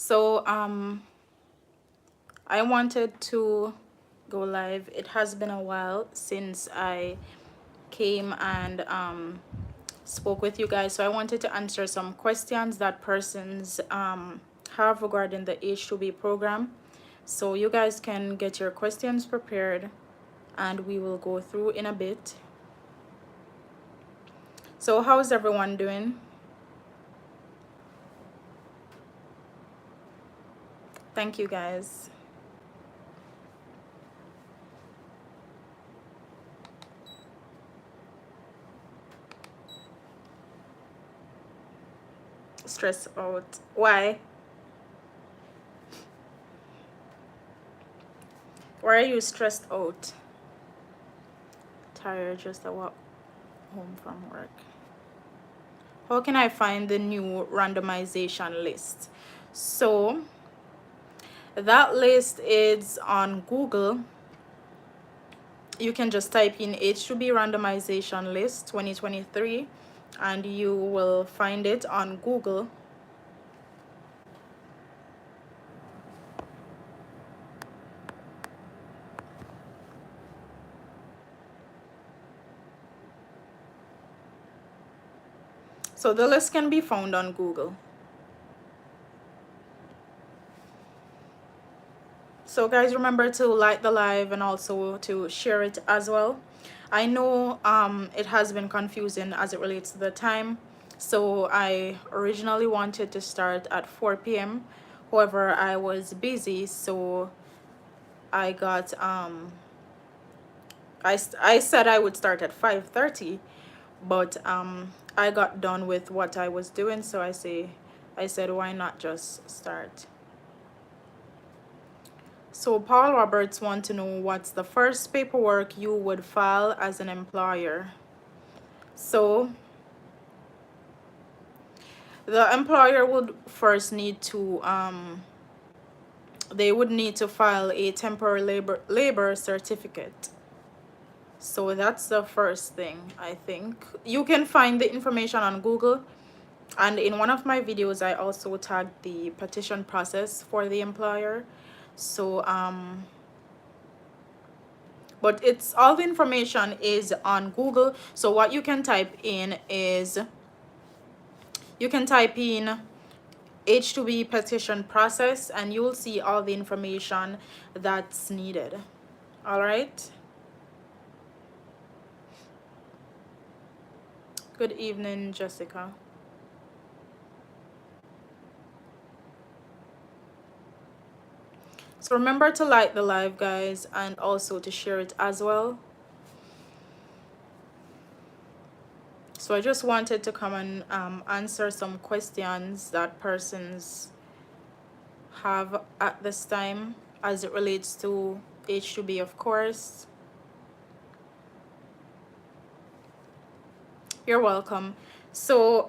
So I wanted to go live. It has been a while since I came and spoke with you guys, so I wanted to answer some questions that persons have regarding the H-2B program. So you guys can get your questions prepared and we will go through in a bit. So how's everyone doing? Thank you guys. Stressed out. Why? Why are you stressed out? Tired, just a walk home from work. How can I find the new randomization list? So that list is on Google. You can just type in H-2B randomization list 2023 and you will find it on Google. So the list can be found on Google. So guys, remember to like the live and also to share it as well. I know it has been confusing as it relates to the time. So I originally wanted to start at 4 p.m. However, I was busy, so I got I said I would start at 5:30, but I got done with what I was doing, so I said why not just start. So Paul Roberts want to know what's the first paperwork you would file as an employer. So the employer would first need to they would need to file a temporary labor certificate. So that's the first thing. I think you can find the information on Google, and in one of my videos I also tagged the petition process for the employer. So but it's all the information is on Google. So what you can type in is you can type in H-2B petition process and you'll see all the information that's needed. All right. Good evening, Jessica. So remember to like the live, guys, and also to share it as well. So I just wanted to come and answer some questions that persons have at this time as it relates to H-2B, of course. You're welcome. So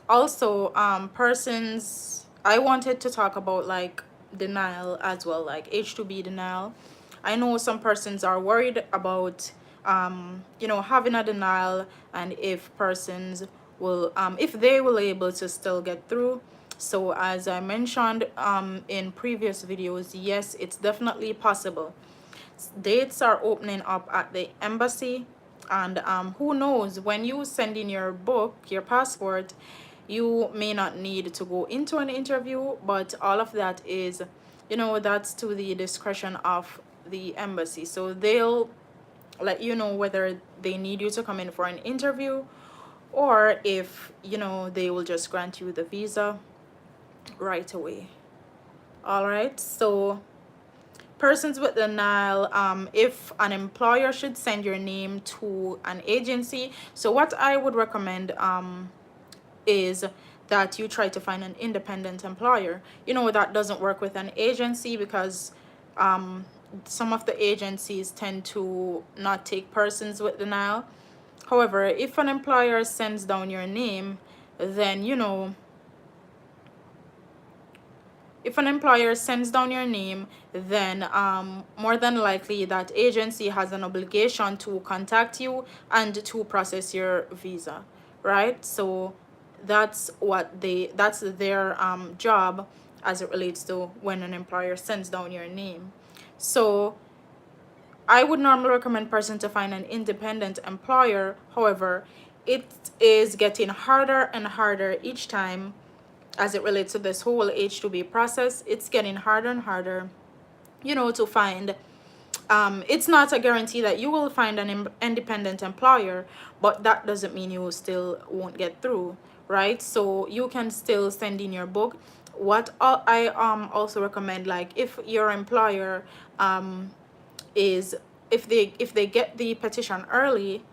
also persons, I wanted to talk about like denial as well, like H-2B denial. I know some persons are worried about you know, having a denial and if persons will if they will able to still get through. So as I mentioned in previous videos, yes, it's definitely possible. Dates are opening up at the embassy, and who knows, when you send in your book, your passport, you may not need to go into an interview, but all of that is, you know, that's to the discretion of the embassy. So they'll let you know whether they need you to come in for an interview or if, you know, they will just grant you the visa right away. All right, so persons with denial, if an employer should send your name to an agency, so what I would recommend is that you try to find an independent employer. You know, that doesn't work with an agency because some of the agencies tend to not take persons with denial. However, if an employer sends down your name, then, you know, if an employer sends down your name, then more than likely that agency has an obligation to contact you and to process your visa, right? So that's what that's their job, as it relates to when an employer sends down your name. So I would normally recommend person to find an independent employer. However, it is getting harder and harder each time as it relates to this whole H-2B process. It's getting harder and harder, to find. It's not a guarantee that you will find an independent employer, but that doesn't mean you still won't get through, right? So you can still send in your book. What I also recommend, like if your employer is, if they get the petition early,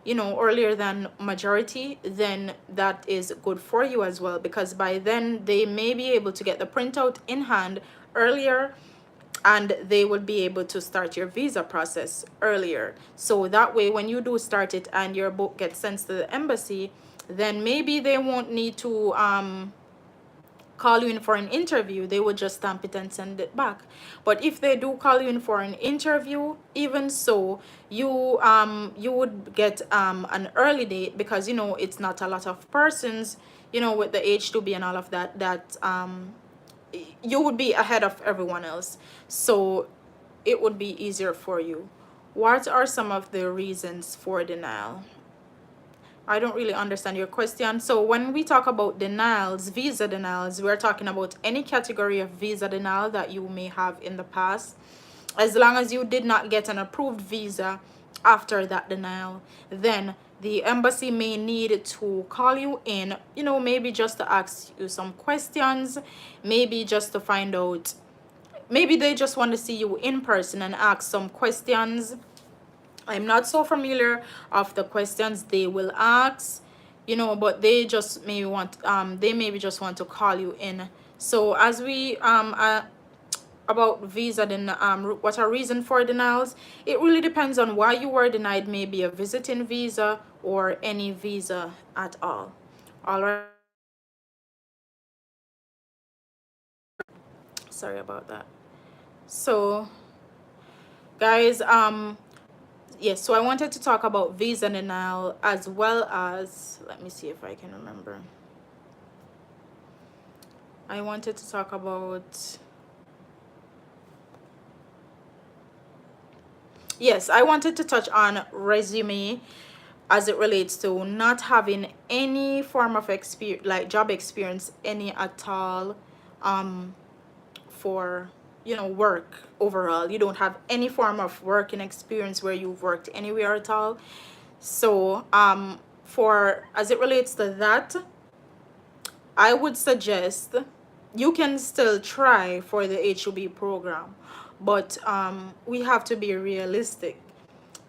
earlier than majority, then that is good for you as well, because by then they may be able to get the printout in hand earlier, and they will be able to start your visa process earlier. So that way, when you do start it and your book gets sent to the embassy, then maybe they won't need to call you in for an interview. They would just stamp it and send it back. But if they do call you in for an interview, even so, you would get an early date, because it's not a lot of persons, with the H-2B and all of that, you would be ahead of everyone else. So it would be easier for you. What are some of the reasons for denial? I don't really understand your question. So when we talk about denials, visa denials, we're talking about any category of visa denial that you may have in the past. As long as you did not get an approved visa after that denial, then the embassy may need to call you in, maybe just to ask you some questions, maybe just to find out, maybe they just want to see you in person and ask some questions. I'm not so familiar of the questions they will ask, but they just maybe want they maybe just want to call you in. So as we about visa, then what are reason for denials? It really depends on why you were denied, maybe a visiting visa or any visa at all. All right. Sorry about that. So guys, yes, so I wanted to talk about visa denial, as well as, let me see if I can remember. I wanted to talk about, yes, I wanted to touch on resume as it relates to not having any form of experience, like job experience, any at all, for work overall. You don't have any form of working experience where you've worked anywhere at all. So for as it relates to that, I would suggest you can still try for the H-2B program, but we have to be realistic.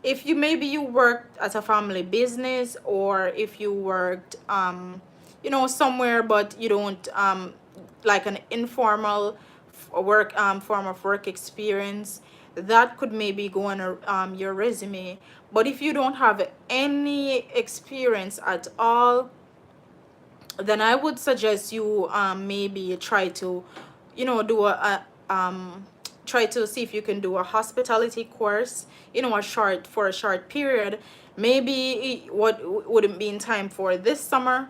If you, maybe you worked at a family business, or if you worked somewhere, but you don't like an informal work form of work experience, that could maybe go on your resume. But if you don't have any experience at all, then I would suggest you maybe try to, do try to see if you can do a hospitality course, for a short period. Maybe what wouldn't be in time for this summer,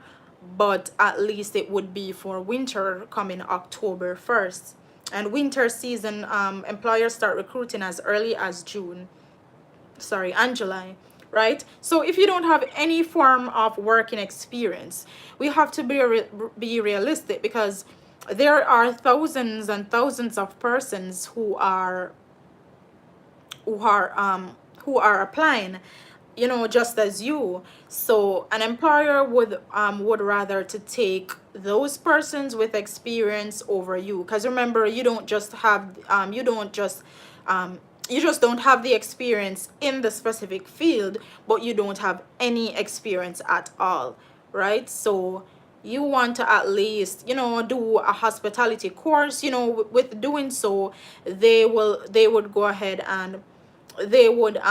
but at least it would be for winter coming October 1st. And winter season, employers start recruiting as early as June, sorry, and July, right? So if you don't have any form of working experience, we have to be realistic, because there are thousands and thousands of persons who are applying, just as you. So an employer would rather to take those persons with experience over you, because remember, you just don't have the experience in the specific field, but you don't have any experience at all, right? So you want to at least, do a hospitality course. With doing so, they would go ahead and they would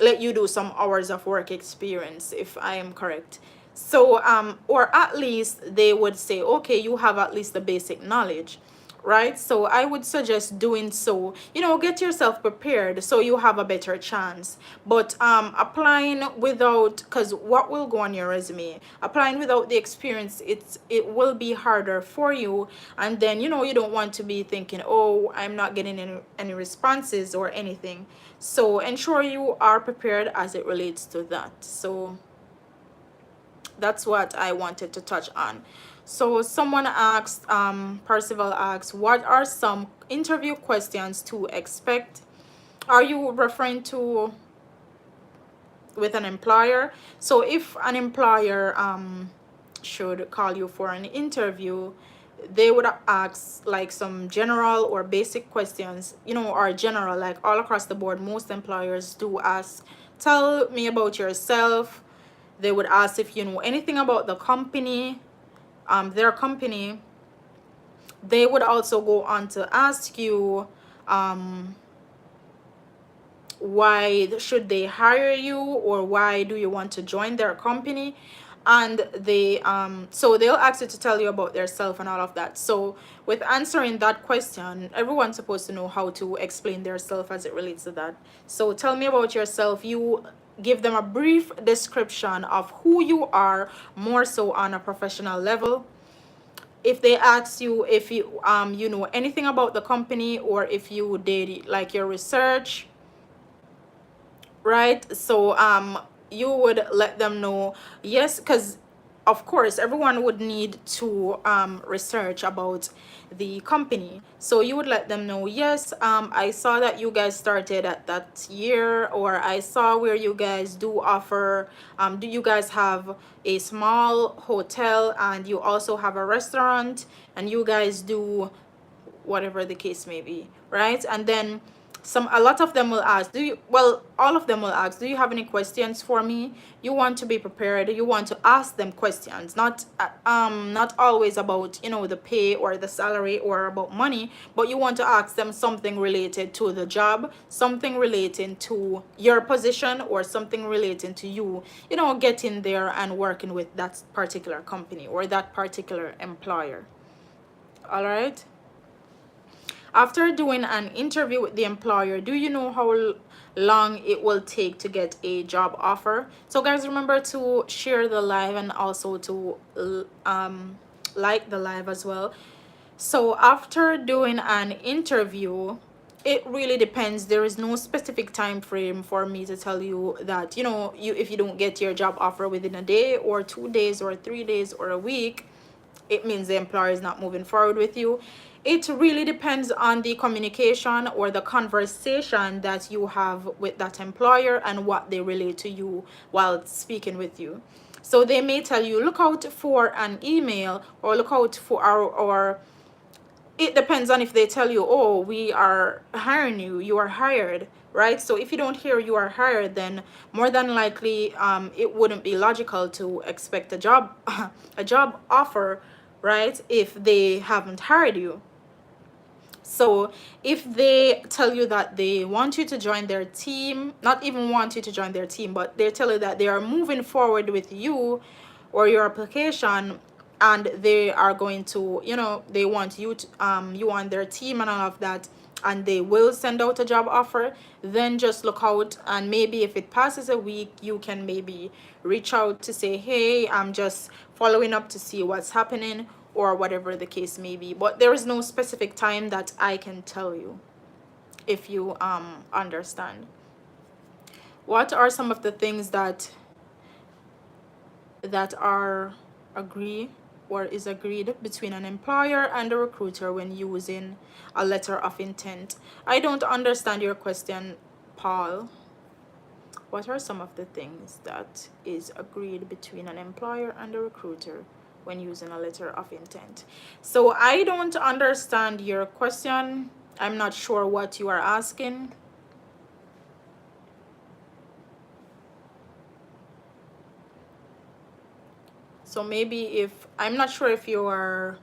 let you do some hours of work experience, if I am correct. So or at least they would say, okay, you have at least the basic knowledge, right? So I would suggest doing so. You know, get yourself prepared so you have a better chance. But applying without, because what will go on your resume, applying without the experience, it will be harder for you. And then, you know, you don't want to be thinking, oh, I'm not getting any responses or anything. So ensure you are prepared as it relates to that. So that's what I wanted to touch on. So someone asked, Percival asked, what are some interview questions to expect? Are you referring to with an employer? So if an employer should call you for an interview, they would ask like some general or basic questions, you know, or general, like all across the board. Most employers do ask, tell me about yourself. They would ask if you know anything about the company, their company. They would also go on to ask you, why should they hire you, or why do you want to join their company. And they so they'll ask you to tell you about theirself and all of that. So with answering that question, everyone's supposed to know how to explain their self as it relates to that. So tell me about yourself. You give them a brief description of who you are, more so on a professional level. If they ask you if you you know anything about the company, or if you did like your research, right? So you would let them know, yes, because of course everyone would need to research about the company. So you would let them know, yes, I saw that you guys started at that year, or I saw where you guys do offer, do you guys have a small hotel, and you also have a restaurant, and you guys do whatever the case may be, right? And then a lot of them will ask, do you, well, all of them will ask, do you have any questions for me? You want to be prepared. You want to ask them questions, not always about, you know, the pay or the salary or about money, but you want to ask them something related to the job, something relating to your position, or something relating to you, you know, getting there and working with that particular company or that particular employer. All right. After doing an interview with the employer, do you know how long it will take to get a job offer? So guys, remember to share the live and also to like the live as well. So after doing an interview, it really depends. There is no specific time frame for me to tell you that, you know, you, if you don't get your job offer within a day or 2 days or 3 days or a week, it means the employer is not moving forward with you. It really depends on the communication or the conversation that you have with that employer and what they relate to you while speaking with you. So they may tell you, look out for an email, or look out for our, or it depends on if they tell you, oh, we are hiring you, you are hired, right? So if you don't hear you are hired, then more than likely it wouldn't be logical to expect a job a job offer, right, if they haven't hired you. So if they tell you that they want you to join their team, not even want you to join their team, but they tell you that they are moving forward with you or your application, and they are going to, you know, they want you to you on their team and all of that, and they will send out a job offer, then just look out. And maybe if it passes a week, you can maybe reach out to say, hey, I'm just following up to see what's happening, or whatever the case may be. But there is no specific time that I can tell you, if you understand. What are some of the things that are agree or is agreed between an employer and a recruiter when using a letter of intent? I don't understand your question, Paul. What are some of the things that is agreed between an employer and a recruiter when using a letter of intent? So I don't understand your question. I'm not sure what you are asking. So maybe if, I'm not sure if you are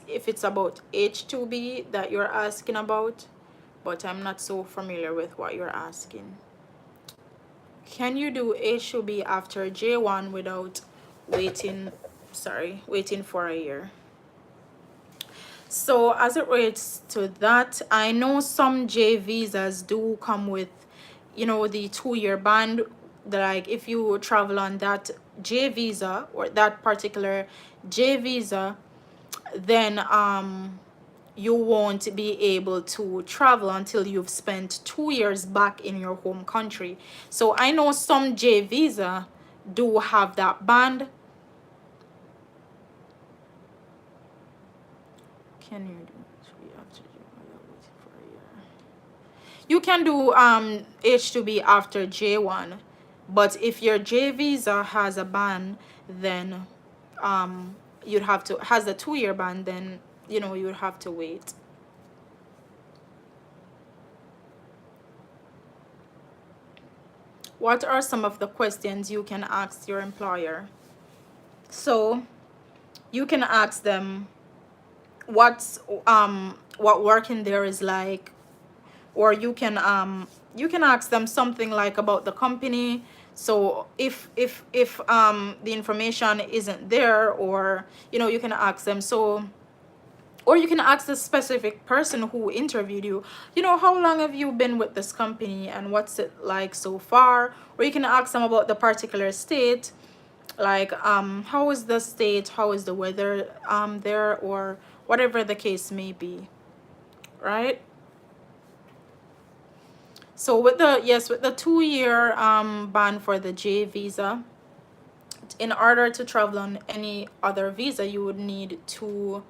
if it's about H-2B that you're asking about, but I'm not so familiar with what you're asking. Can you do H-2B after J1 without waiting, waiting for a year? So as it relates to that, I know some J visas do come with, you know, the 2-year ban. Like if you travel on that J visa or that particular J visa, then you won't be able to travel until you've spent 2 years back in your home country. So I know some J visa do have that band. Can you do H-2B after J1 for a year? You can do H-2B after J1, but if your J visa has a ban, then you'd have to, has a 2-year ban, then you know you'd have to wait. What are some of the questions you can ask your employer? So you can ask them what working there is like, or you can ask them something like about the company. So if the information isn't there, or you know, you can ask them. So, or you can ask the specific person who interviewed you, you know, how long have you been with this company and what's it like so far? Or you can ask them about the particular state, like how is the state, how is the weather there, or whatever the case may be, right? So with the, yes, with the 2-year ban for the J visa, in order to travel on any other visa, you would need to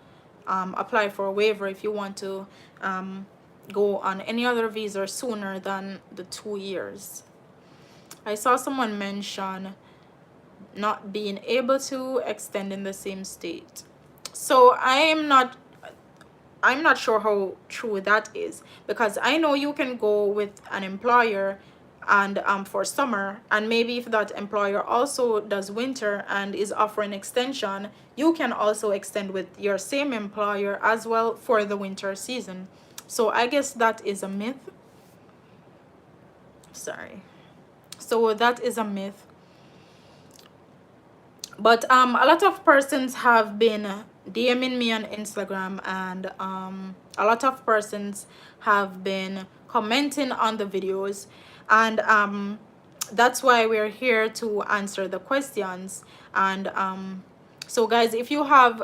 apply for a waiver if you want to go on any other visa sooner than the 2 years. I saw someone mention not being able to extend in the same state. So I'm not sure how true that is, because I know you can go with an employer and for summer, and maybe if that employer also does winter and is offering extension, you can also extend with your same employer as well for the winter season. So I guess that is a myth. Sorry. So that is a myth. But a lot of persons have been DMing me on Instagram, and a lot of persons have been commenting on the videos, and that's why we're here to answer the questions. And so guys, if you have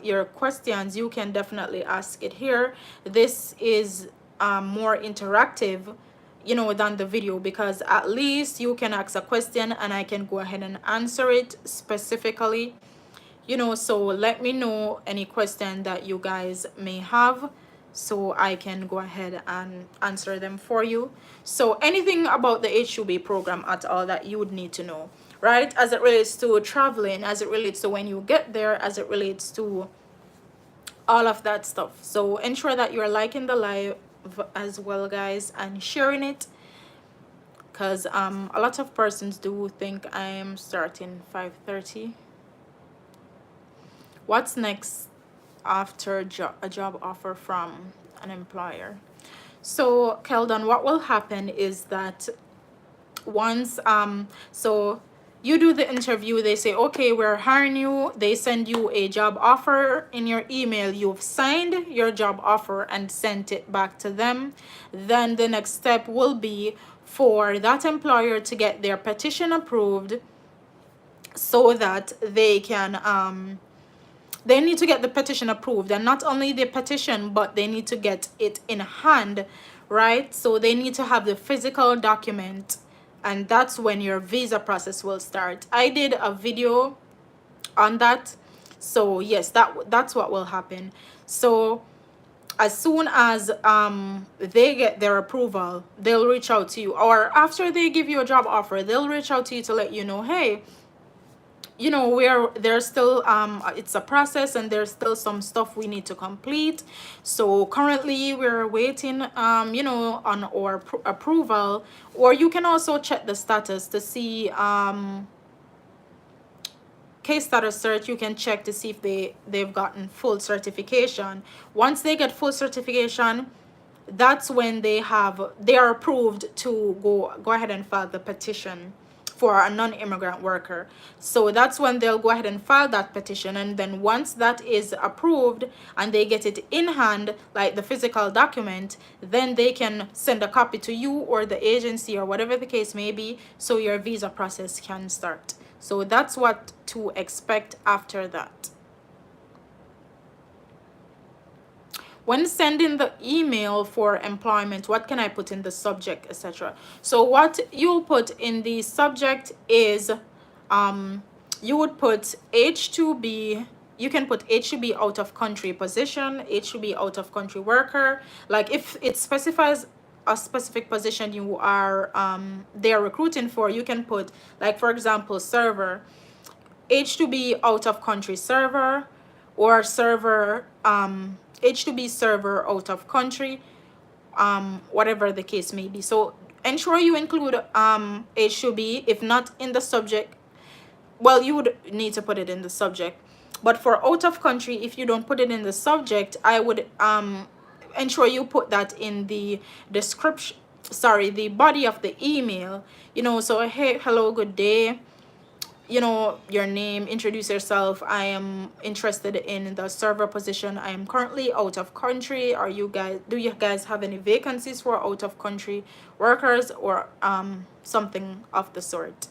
your questions, you can definitely ask it here. This is more interactive, you know, than the video, because at least you can ask a question and I can go ahead and answer it specifically, you know. So let me know any question that you guys may have, so I can go ahead and answer them for you. So anything about the H-2B program at all that you would need to know, right, as it relates to traveling, as it relates to when you get there, as it relates to all of that stuff. So ensure that you're liking the live as well, guys, and sharing it, because a lot of persons do think I am starting 5:30. What's next after a job offer from an employer? So Keldon, what will happen is that once so you do the interview, they say, okay, we're hiring you, they send you a job offer in your email, you've signed your job offer and sent it back to them. Then the next step will be for that employer to get their petition approved, so that they need to get the petition approved, and not only the petition, but they need to get it in hand, right? So they need to have the physical document, and that's when your visa process will start. I did a video on that. So yes, that's what will happen. So as soon as they get their approval, they'll reach out to you, or after they give you a job offer, they'll reach out to you to let you know, hey, you know, we're there's still it's a process and there's still some stuff we need to complete. So currently we're waiting you know, on our approval. Or you can also check the status to see case status search. You can check to see if they've gotten full certification. Once they get full certification, that's when they are approved to go ahead and file the petition. for a non-immigrant worker. So that's when they'll go ahead and file that petition, and then once that is approved and they get it in hand, like the physical document, then they can send a copy to you or the agency or whatever the case may be, so your visa process can start. So that's what to expect after that. When sending the email for employment, what can I put in the subject, etc.? So what you'll put in the subject is, you would put H-2B. You can put H-2B out of country position, H-2B out of country worker. Like if it specifies a specific position you are they are recruiting for, you can put, like for example, server, H-2B out of country server, or server H-2B server out of country, whatever the case may be. So ensure you include H-2B. If not in the subject, well, you would need to put it in the subject. But for out of country, if you don't put it in the subject, I would ensure you put that in the description, sorry, the body of the email. So hey, hello, good day, your name, introduce yourself. I am interested in the server position. I am currently out of country. Do you guys have any vacancies for out of country workers, or something of the sort?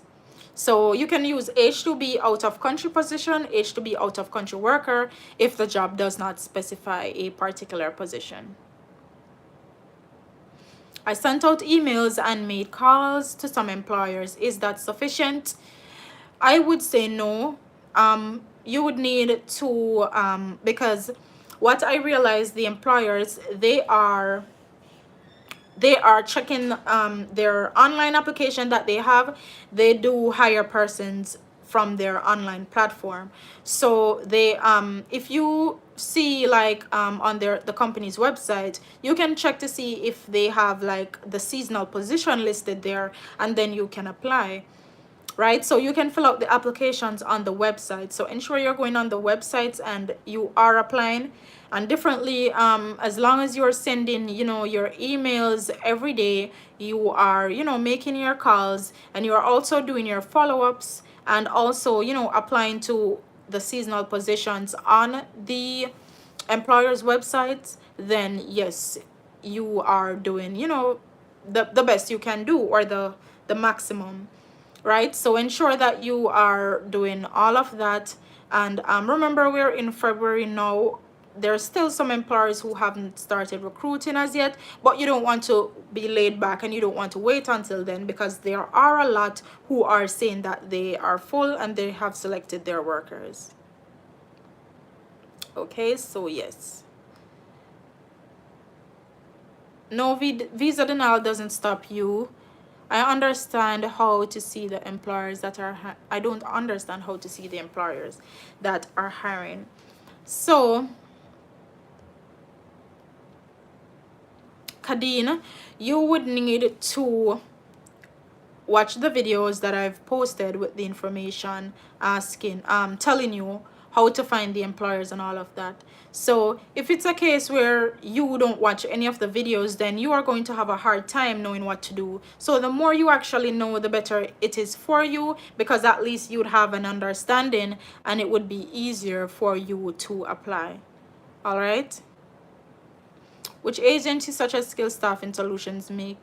So you can use H-2B out of country position, H-2B out of country worker, if the job does not specify a particular position. I sent out emails and made calls to some employers. Is that sufficient? I would say no. You would need to, because what I realized, the employers, they are checking their online application that they have. They do hire persons from their online platform. So they if you see like on the company's website, you can check to see if they have like the seasonal position listed there, and then you can apply. Right, so you can fill out the applications on the website. So ensure you're going on the websites and you are applying. And differently, as long as you're sending your emails every day, you are making your calls, and you are also doing your follow-ups, and also applying to the seasonal positions on the employer's websites, then yes, you are doing the best you can do, or the maximum. Right, so ensure that you are doing all of that. And remember, we're in February now. There's still some employers who haven't started recruiting as yet, but you don't want to be laid back, and you don't want to wait until then, because there are a lot who are saying that they are full and they have selected their workers. Okay, so yes, no, visa denial doesn't stop you. I understand how to see the employers that are I don't understand how to see the employers that are hiring. So Kadeen, you would need to watch the videos that I've posted with the information, asking telling you how to find the employers and all of that. So if it's a case where you don't watch any of the videos, then you are going to have a hard time knowing what to do. So the more you actually know, the better it is for you, because at least you'd have an understanding and it would be easier for you to apply. All right, which agencies such as Skill Staffing Solutions make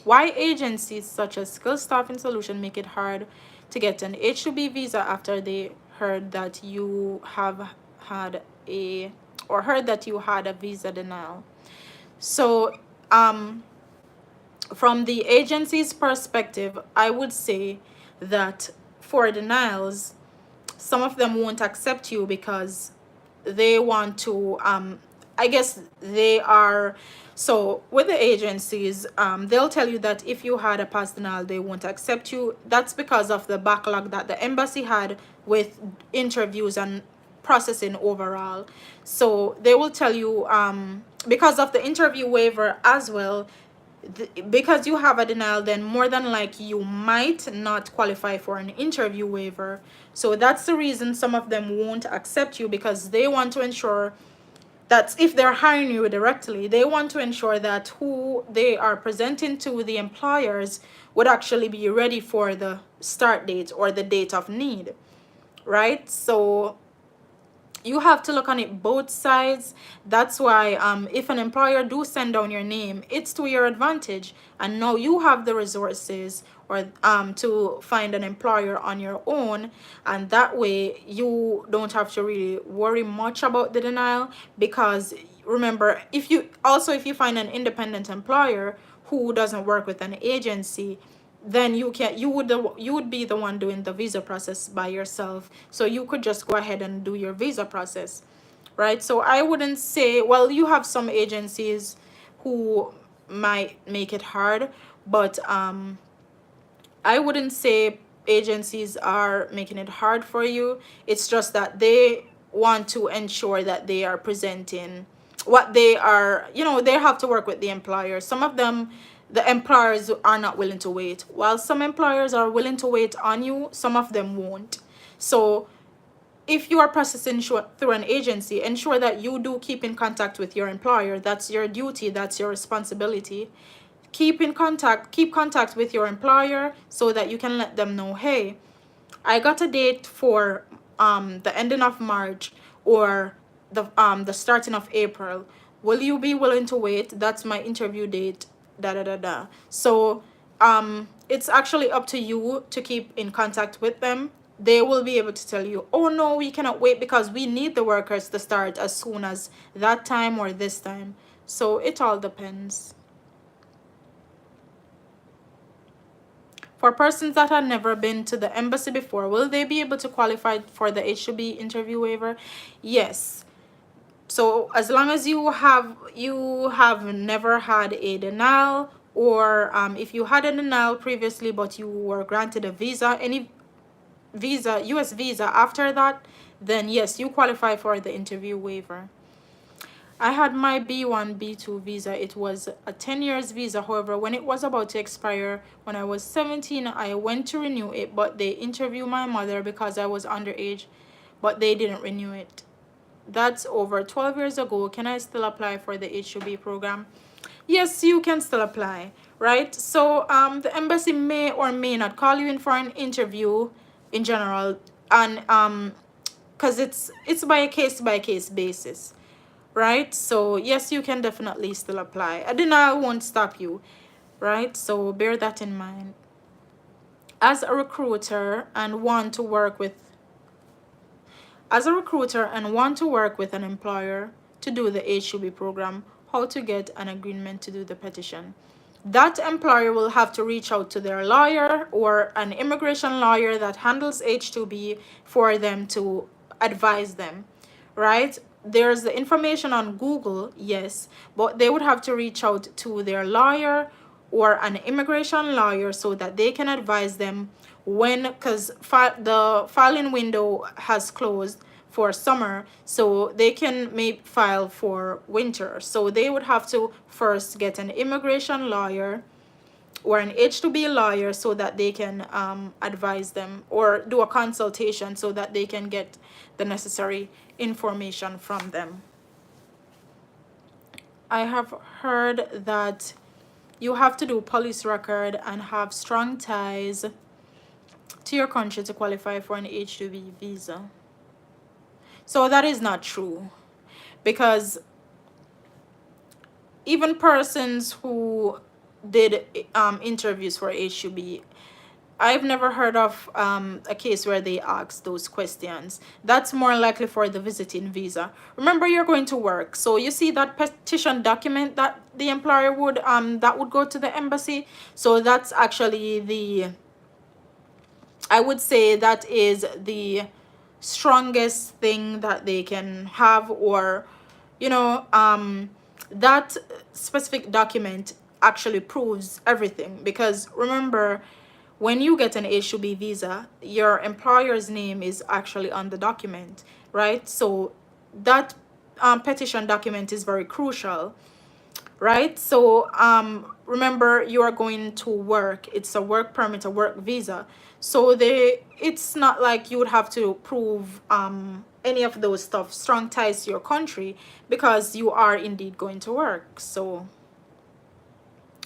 why agencies such as Skill Staffing Solutions make it hard to get an H-2B visa after they heard that you had a visa denial. So from the agency's perspective, I would say that for denials, some of them won't accept you because they want to I guess they are, so with the agencies, they'll tell you that if you had a past denial, they won't accept you. That's because of the backlog that the embassy had with interviews and processing overall. So they will tell you, because of the interview waiver as well, because you have a denial, then more than likely you might not qualify for an interview waiver. So that's the reason some of them won't accept you, because they want to ensure That's if they're hiring you directly. They want to ensure that who they are presenting to the employers would actually be ready for the start date or the date of need, right? So you have to look on it both sides. That's why if an employer do send down your name, it's to your advantage, and now you have the resources or to find an employer on your own, and that way you don't have to really worry much about the denial. Because remember, if you find an independent employer who doesn't work with an agency, then you would be the one doing the visa process by yourself, so you could just go ahead and do your visa process, right? So I wouldn't say, well, you have some agencies who might make it hard, but I wouldn't say agencies are making it hard for you. It's just that they want to ensure that they are presenting what they are, they have to work with the employer. Some of them, the employers are not willing to wait. While some employers are willing to wait on you, some of them won't. So if you are processing through an agency, ensure that you do keep in contact with your employer. That's your duty, that's your responsibility. Keep contact with your employer so that you can let them know, hey, I got a date for the ending of March or the starting of April. Will you be willing to wait? That's my interview date. Da da da da. So it's actually up to you to keep in contact with them. They will be able to tell you, oh no, we cannot wait because we need the workers to start as soon as that time or this time. So it all depends. For persons that had never been to the embassy before, will they be able to qualify for the H-2B interview waiver? Yes. So as long as you have never had a denial, or if you had a denial previously but you were granted a visa, any visa, US visa after that, then yes, you qualify for the interview waiver. I had my B1, B2 visa. It was a 10 years visa. However, when it was about to expire, when I was 17, I went to renew it, but they interviewed my mother because I was underage, but they didn't renew it. That's over 12 years ago. Can I still apply for the H-2B program? Yes, you can still apply, right? So the embassy may or may not call you in for an interview in general, and because it's by a case basis, right? So yes, you can definitely still apply. A denial won't stop you, right? So bear that in mind. As a recruiter and want to work with an employer to do the H-2B program, how to get an agreement to do the petition. That employer will have to reach out to their lawyer or an immigration lawyer that handles H-2B for them to advise them, right? There's the information on Google, yes, but they would have to reach out to their lawyer or an immigration lawyer so that they can advise them when, because the filing window has closed for summer, so they can make file for winter. So they would have to first get an immigration lawyer or an H-2B lawyer so that they can advise them or do a consultation so that they can get the necessary information from them. I have heard that you have to do police record and have strong ties to your country to qualify for an H-2B visa. So that is not true, because even persons who did interviews for H-2B, I've never heard of a case where they ask those questions. That's more likely for the visiting visa. Remember, you're going to work, so you see that petition document that the employer would that would go to the embassy. So that's actually I would say that is the strongest thing that they can have, or that specific document actually proves everything. Because remember, when you get an H-2B visa, your employer's name is actually on the document, right? So that petition document is very crucial, right? So remember, you are going to work. It's a work permit, a work visa. So it's not like you would have to prove any of those stuff, strong ties to your country, because you are indeed going to work. So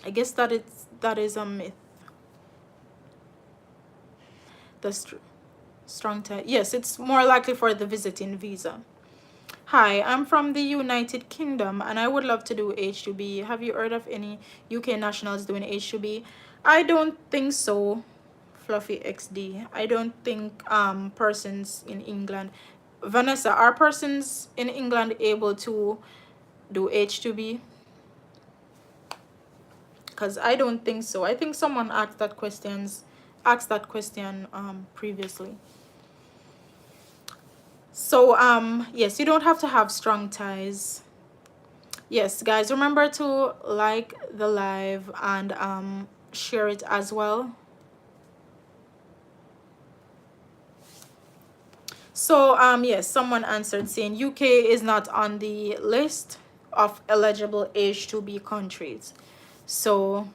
I guess that is a myth. The strong tie. Yes, it's more likely for the visiting visa. Hi, I'm from the United Kingdom and I would love to do H-2B. Have you heard of any UK nationals doing H-2B? I don't think so, Fluffy XD. I don't think persons in England. Vanessa, are persons in England able to do H-2B? Because I don't think so. I think someone asked that question previously. So yes, you don't have to have strong ties. Yes, guys, remember to like the live and share it as well. So yes, someone answered saying UK is not on the list of eligible H-2B countries. So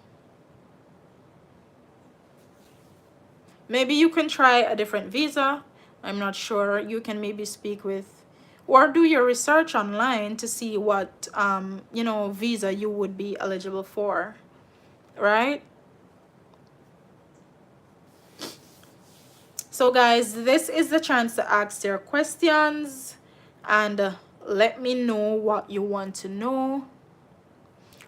maybe you can try a different visa. I'm not sure. You can maybe speak with or do your research online to see what visa you would be eligible for, right? So guys, this is the chance to ask your questions and let me know what you want to know.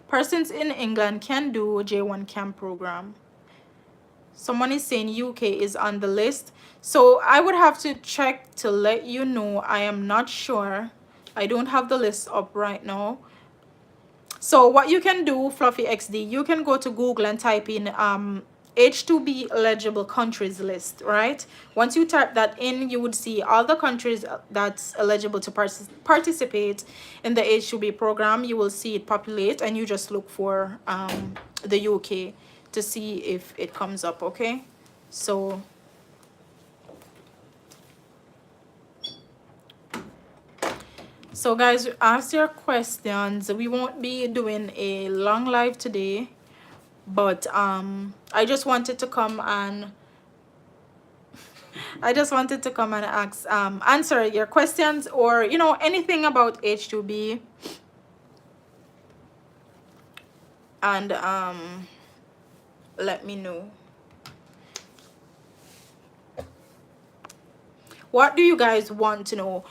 Persons in England can do J1 camp program. Someone is saying UK is on the list. So I would have to check to let you know. I am not sure. I don't have the list up right now. So what you can do, Fluffy XD, you can go to Google and type in H-2B eligible countries list, right? Once you type that in, you would see all the countries that's eligible to participate in the H-2B program. You will see it populate and you just look for the UK to see if it comes up, okay? So guys, ask your questions. We won't be doing a long live today, but I just wanted to come and ask answer your questions, or anything about H-2B, and let me know. What do you guys want to know?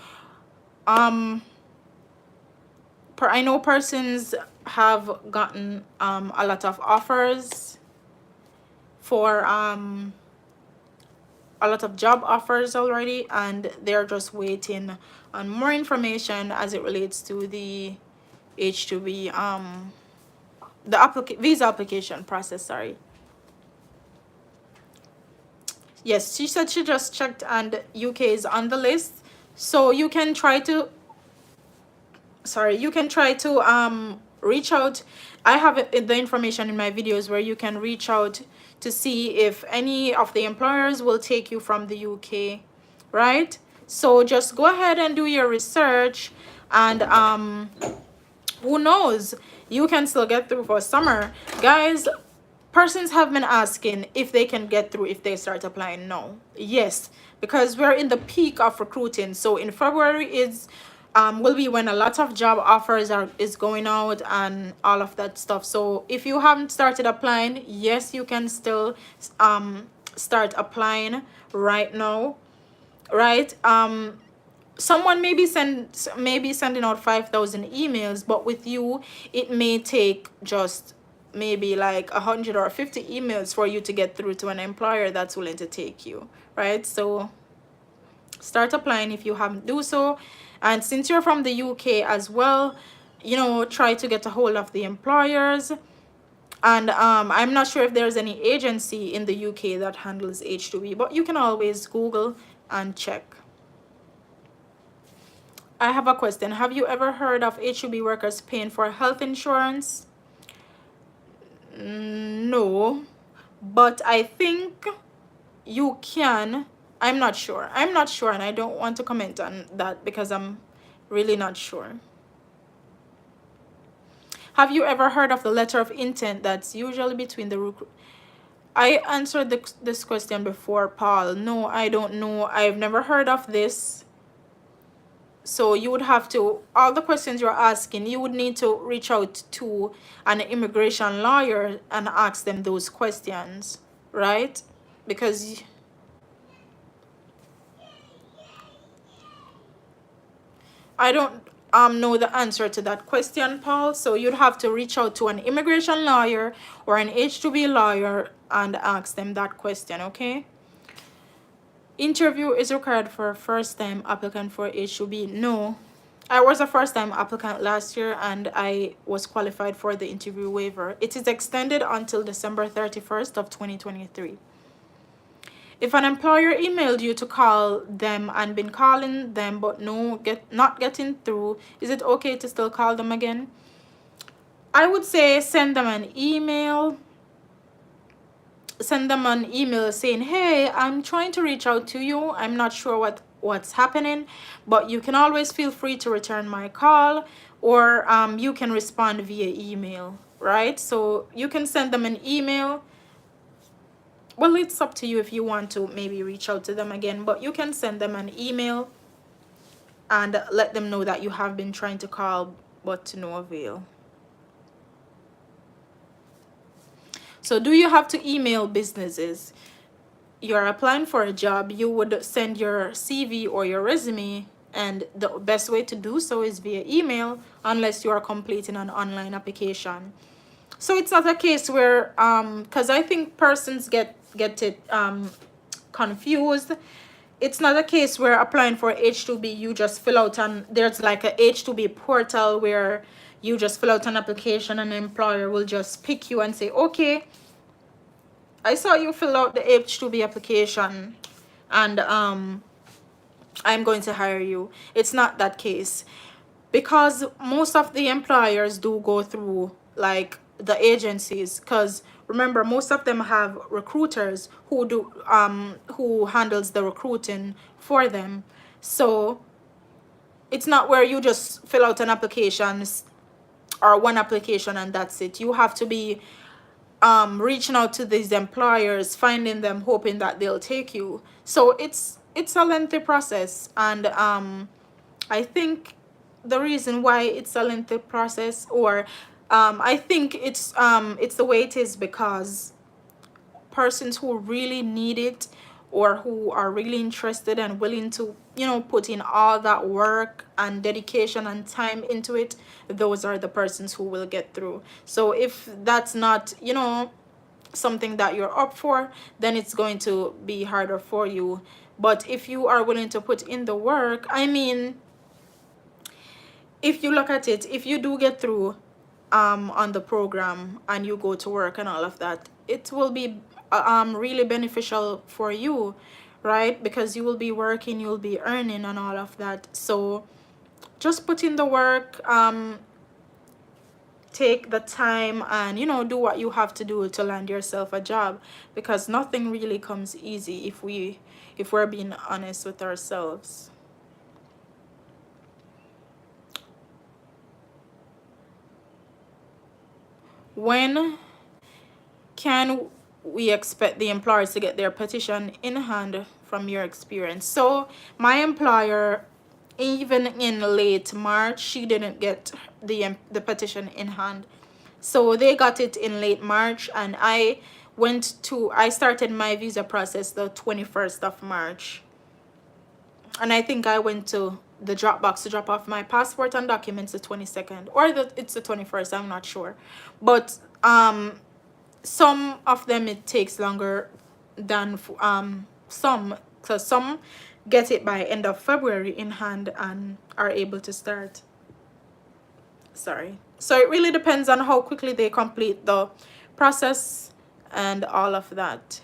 I know persons have gotten a lot of offers for a lot of job offers already, and they're just waiting on more information as it relates to the H-2B the visa application process. Sorry. Yes, she said she just checked and UK is on the list, so you can try to reach out. I have the information in my videos where you can reach out to see if any of the employers will take you from the UK, right? So just go ahead and do your research, and who knows, you can still get through for summer. Guys, persons have been asking if they can get through if they start applying now. Yes, because we're in the peak of recruiting. So in February will be when a lot of job offers is going out and all of that stuff. So if you haven't started applying, yes, you can still start applying right now, right? Someone may be sending out 5,000 emails, but with you it may take just maybe like 100 or 50 emails for you to get through to an employer that's willing to take you, right? So start applying if you haven't do so. And since you're from the UK as well, try to get a hold of the employers. And I'm not sure if there's any agency in the UK that handles H-2B, but you can always Google and check. I have a question. Have you ever heard of H-2B workers paying for health insurance? No, but I think you can. I'm not sure, and I don't want to comment on that because I'm really not sure. Have you ever heard of the letter of intent that's usually between the I answered this question before, Paul. No, I don't know. I've never heard of this. So you would have to, all the questions you're asking, you would need to reach out to an immigration lawyer and ask them those questions, right? Because I don't know the answer to that question, Paul. So you'd have to reach out to an immigration lawyer or an H-2B lawyer and ask them that question, okay? Interview is required for a first-time applicant for H-2B. No, I was a first-time applicant last year and I was qualified for the interview waiver. It is extended until December 31st of 2023. If an employer emailed you to call them and been calling them but not getting through, is it okay to still call them again? I would say send them an email. Send them an email saying, hey, I'm trying to reach out to you. I'm not sure what's happening, but you can always feel free to return my call, or you can respond via email, right? So you can send them an email. Well, it's up to you if you want to maybe reach out to them again, but you can send them an email and let them know that you have been trying to call but to no avail. So do you have to email businesses? You're applying for a job, you would send your CV or your resume, and the best way to do so is via email unless you are completing an online application. So it's not a case where because I think persons get it confused. It's not a case where applying for H-2B you just fill out, and there's like a H-2B portal where you just fill out an application and the employer will just pick you and say, okay, I saw you fill out the H-2B application and I'm going to hire you. It's not that case, because most of the employers do go through like the agencies, because remember, most of them have recruiters who do who handles the recruiting for them. So it's not where you just fill out an application or one application and that's it. You have to be reaching out to these employers, finding them, hoping that they'll take you. So it's a lengthy process, and I think the reason why it's a lengthy process, or I think it's the way it is because persons who really need it or who are really interested and willing to, you know, put in all that work and dedication and time into it, those are the persons who will get through. So if that's not, you know, something that you're up for, then it's going to be harder for you. But if you are willing to put in the work, I mean, if you look at it, if you do get through on the program and you go to work and all of that, it will be really beneficial for you, right? Because you will be working, you'll be earning and all of that. So just put in the work, take the time, and, you know, do what you have to do to land yourself a job, because nothing really comes easy if we're being honest with ourselves. When can we expect the employers to get their petition in hand from your experience? So my employer, even in late March, she didn't get the petition in hand. So they got it in late March, and I started my visa process the 21st of March. And I think I went to the drop box to drop off my passport and documents the 22nd, or it's the 21st, I'm not sure. But some of them it takes longer than some, because some get it by end of February in hand and are able to start. Sorry. So it really depends on how quickly they complete the process and all of that.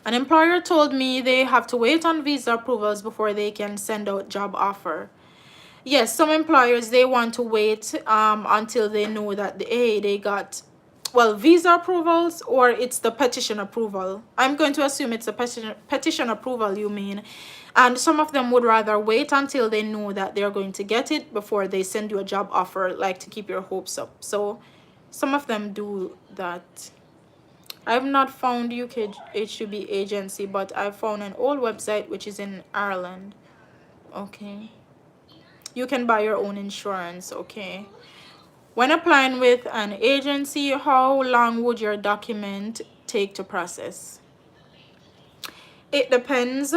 An employer told me they have to wait on visa approvals before they can send out job offer. Yes, some employers, they want to wait until they know that they got, well, visa approvals, or it's the petition approval. I'm going to assume it's a petition approval you mean. And some of them would rather wait until they know that they're going to get it before they send you a job offer, like to keep your hopes up. So some of them do that. I've not found UK H2B agency, but I found an old website which is in Ireland. Okay. You can buy your own insurance. Okay. When applying with an agency, how long would your document take to process? It depends.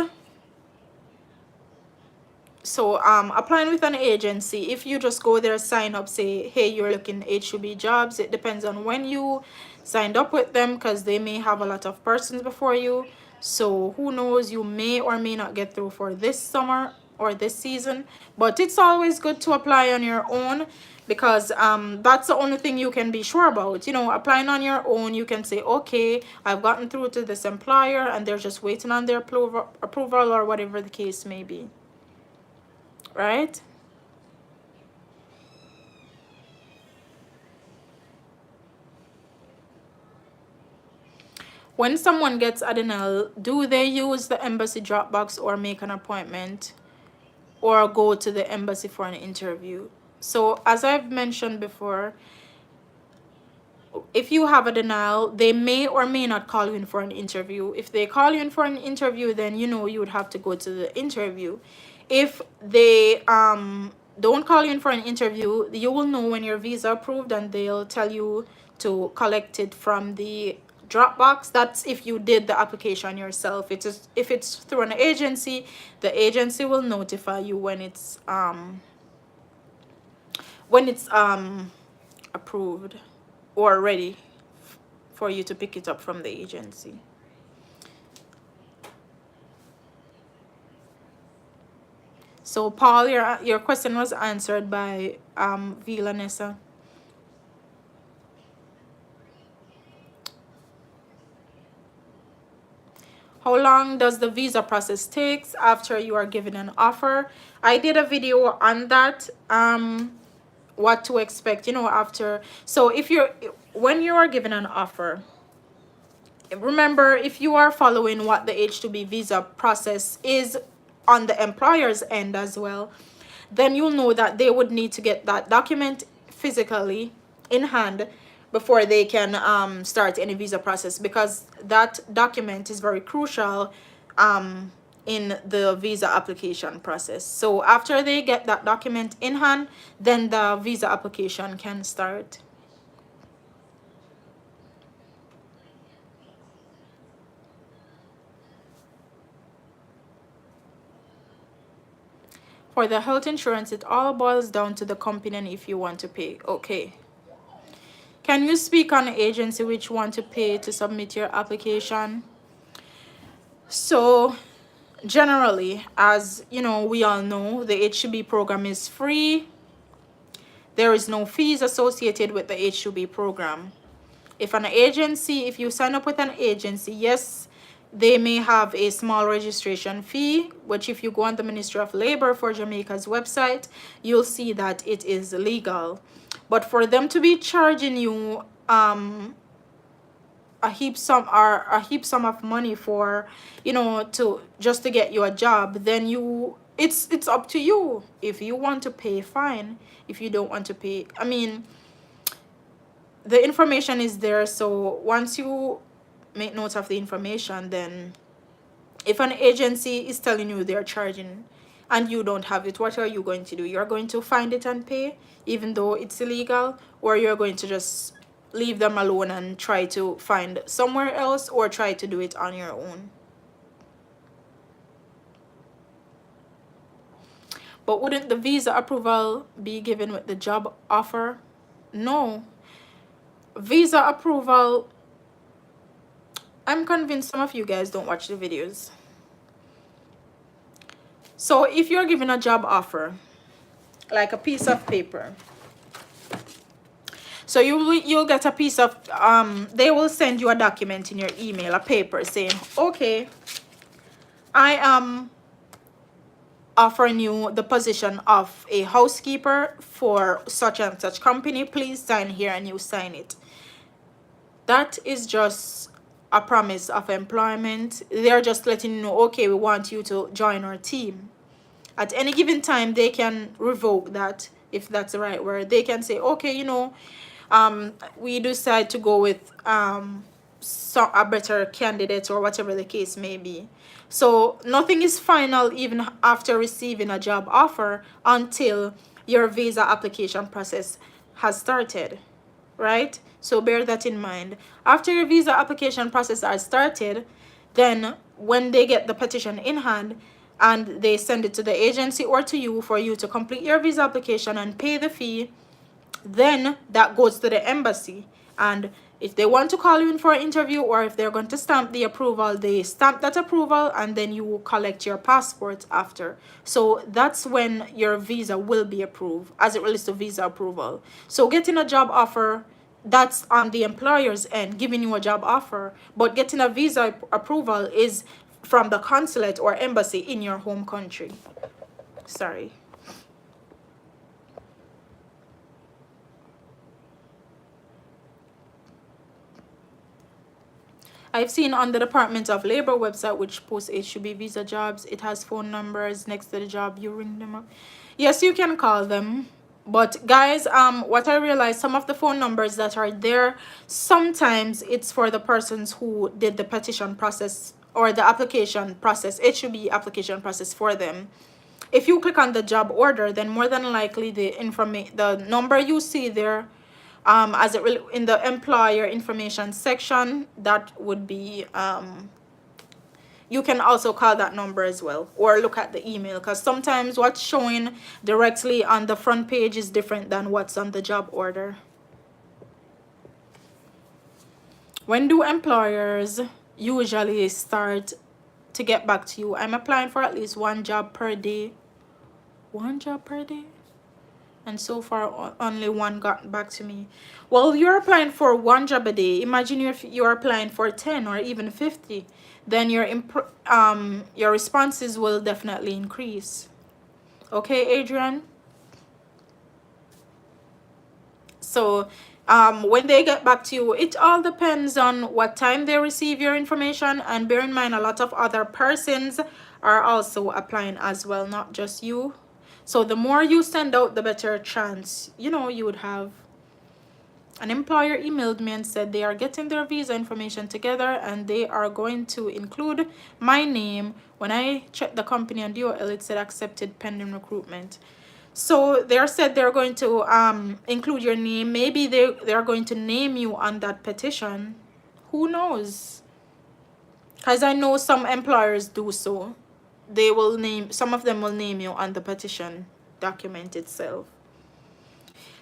So applying with an agency, if you just go there, sign up, say hey, you're looking H2B jobs, it depends on when you signed up with them, because they may have a lot of persons before you. So who knows, you may or may not get through for this summer or this season. But it's always good to apply on your own, because that's the only thing you can be sure about. You know, applying on your own, you can say, okay, I've gotten through to this employer and they're just waiting on their approval or whatever the case may be, right? When someone gets a denial, do they use the embassy Dropbox or make an appointment or go to the embassy for an interview? So as I've mentioned before, if you have a denial, they may or may not call you in for an interview. If they call you in for an interview, then you know you would have to go to the interview. If they don't call you in for an interview, you will know when your visa approved, and they'll tell you to collect it from the Dropbox. That's if you did the application yourself. It is if it's through an agency, the agency will notify you when it's approved or ready for you to pick it up from the agency. So Paul, your question was answered by Vilanessa. How long does the visa process takes after you are given an offer? I did a video on that. What to expect, you know, after. So when you are given an offer, remember, if you are following what the H-2B visa process is on the employer's end as well, then you'll know that they would need to get that document physically in hand before they can start any visa process, because that document is very crucial in the visa application process. So after they get that document in hand, then the visa application can start. For the health insurance, it all boils down to the company and if you want to pay. Okay. Can you speak on the agency which want to pay to submit your application? So generally, as you know, we all know, the H-2B program is free. There is no fees associated with the H-2B program. If you sign up with an agency, yes, they may have a small registration fee, which if you go on the Ministry of Labor for Jamaica's website, you'll see that it is legal. But for them to be charging you a heap sum of money for, you know, to just to get you a job, then it's up to you. If you want to pay, fine. If you don't want to pay, I mean, the information is there. So once you make note of the information, then if an agency is telling you they're charging and you don't have it, what are you going to do? You're going to find it and pay even though it's illegal, or you're going to just leave them alone and try to find somewhere else, or try to do it on your own. But wouldn't the visa approval be given with the job offer? No. Visa approval, I'm convinced some of you guys don't watch the videos. So if you're given a job offer, like a piece of paper, so you'll get a piece of they will send you a document in your email, a paper saying, okay, I am offering you the position of a housekeeper for such and such company, please sign here, and you sign it. That is just a promise of employment. They're just letting you know, okay, we want you to join our team. At any given time, they can revoke that, if that's the right word. They can say, okay, you know, we decide to go with a better candidate or whatever the case may be. So nothing is final even after receiving a job offer until your visa application process has started, right? So bear that in mind. After your visa application process has started, then when they get the petition in hand and they send it to the agency or to you for you to complete your visa application and pay the fee, then that goes to the embassy. And if they want to call you in for an interview, or if they're going to stamp the approval, they stamp that approval, and then you will collect your passport after. So that's when your visa will be approved as it relates to visa approval. So getting a job offer, that's on the employer's end, giving you a job offer, but getting a visa approval is from the consulate or embassy in your home country. Sorry. I've seen on the Department of Labor website, which posts H-2B visa jobs, it has phone numbers next to the job. You ring them up. Yes, you can call them. But guys, what I realized, some of the phone numbers that are there, sometimes it's for the persons who did the petition process or the application process, H-2B application process for them. If you click on the job order, then more than likely the number you see there, as it in the employer information section, that would be you can also call that number as well, or look at the email, because sometimes what's showing directly on the front page is different than what's on the job order. When do employers usually start to get back to you? I'm applying for at least one job per day. One job per day? And so far only one got back to me. Well, you're applying for one job a day. Imagine if you're applying for 10 or even 50, then your responses will definitely increase. Okay, Adrian? So when they get back to you, it all depends on what time they receive your information, and bear in mind a lot of other persons are also applying as well, not just you. So the more you send out, the better chance you would have. An employer emailed me and said they are getting their visa information together and they are going to include my name. When I checked the company on DOL, it said accepted pending recruitment. So they said they're going to include your name. Maybe they're going to name you on that petition. Who knows? Because I know some employers do so. They will name, some of them will name you on the petition document itself.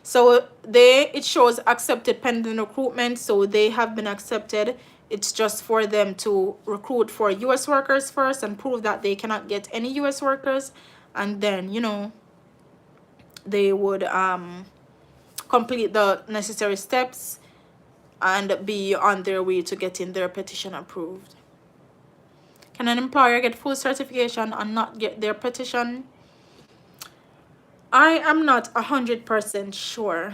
So it shows accepted pending recruitment. So they have been accepted. It's just for them to recruit for US workers first and prove that they cannot get any US workers. And then, they would complete the necessary steps and be on their way to getting their petition approved. Can an employer get full certification and not get their petition? I am not 100% sure.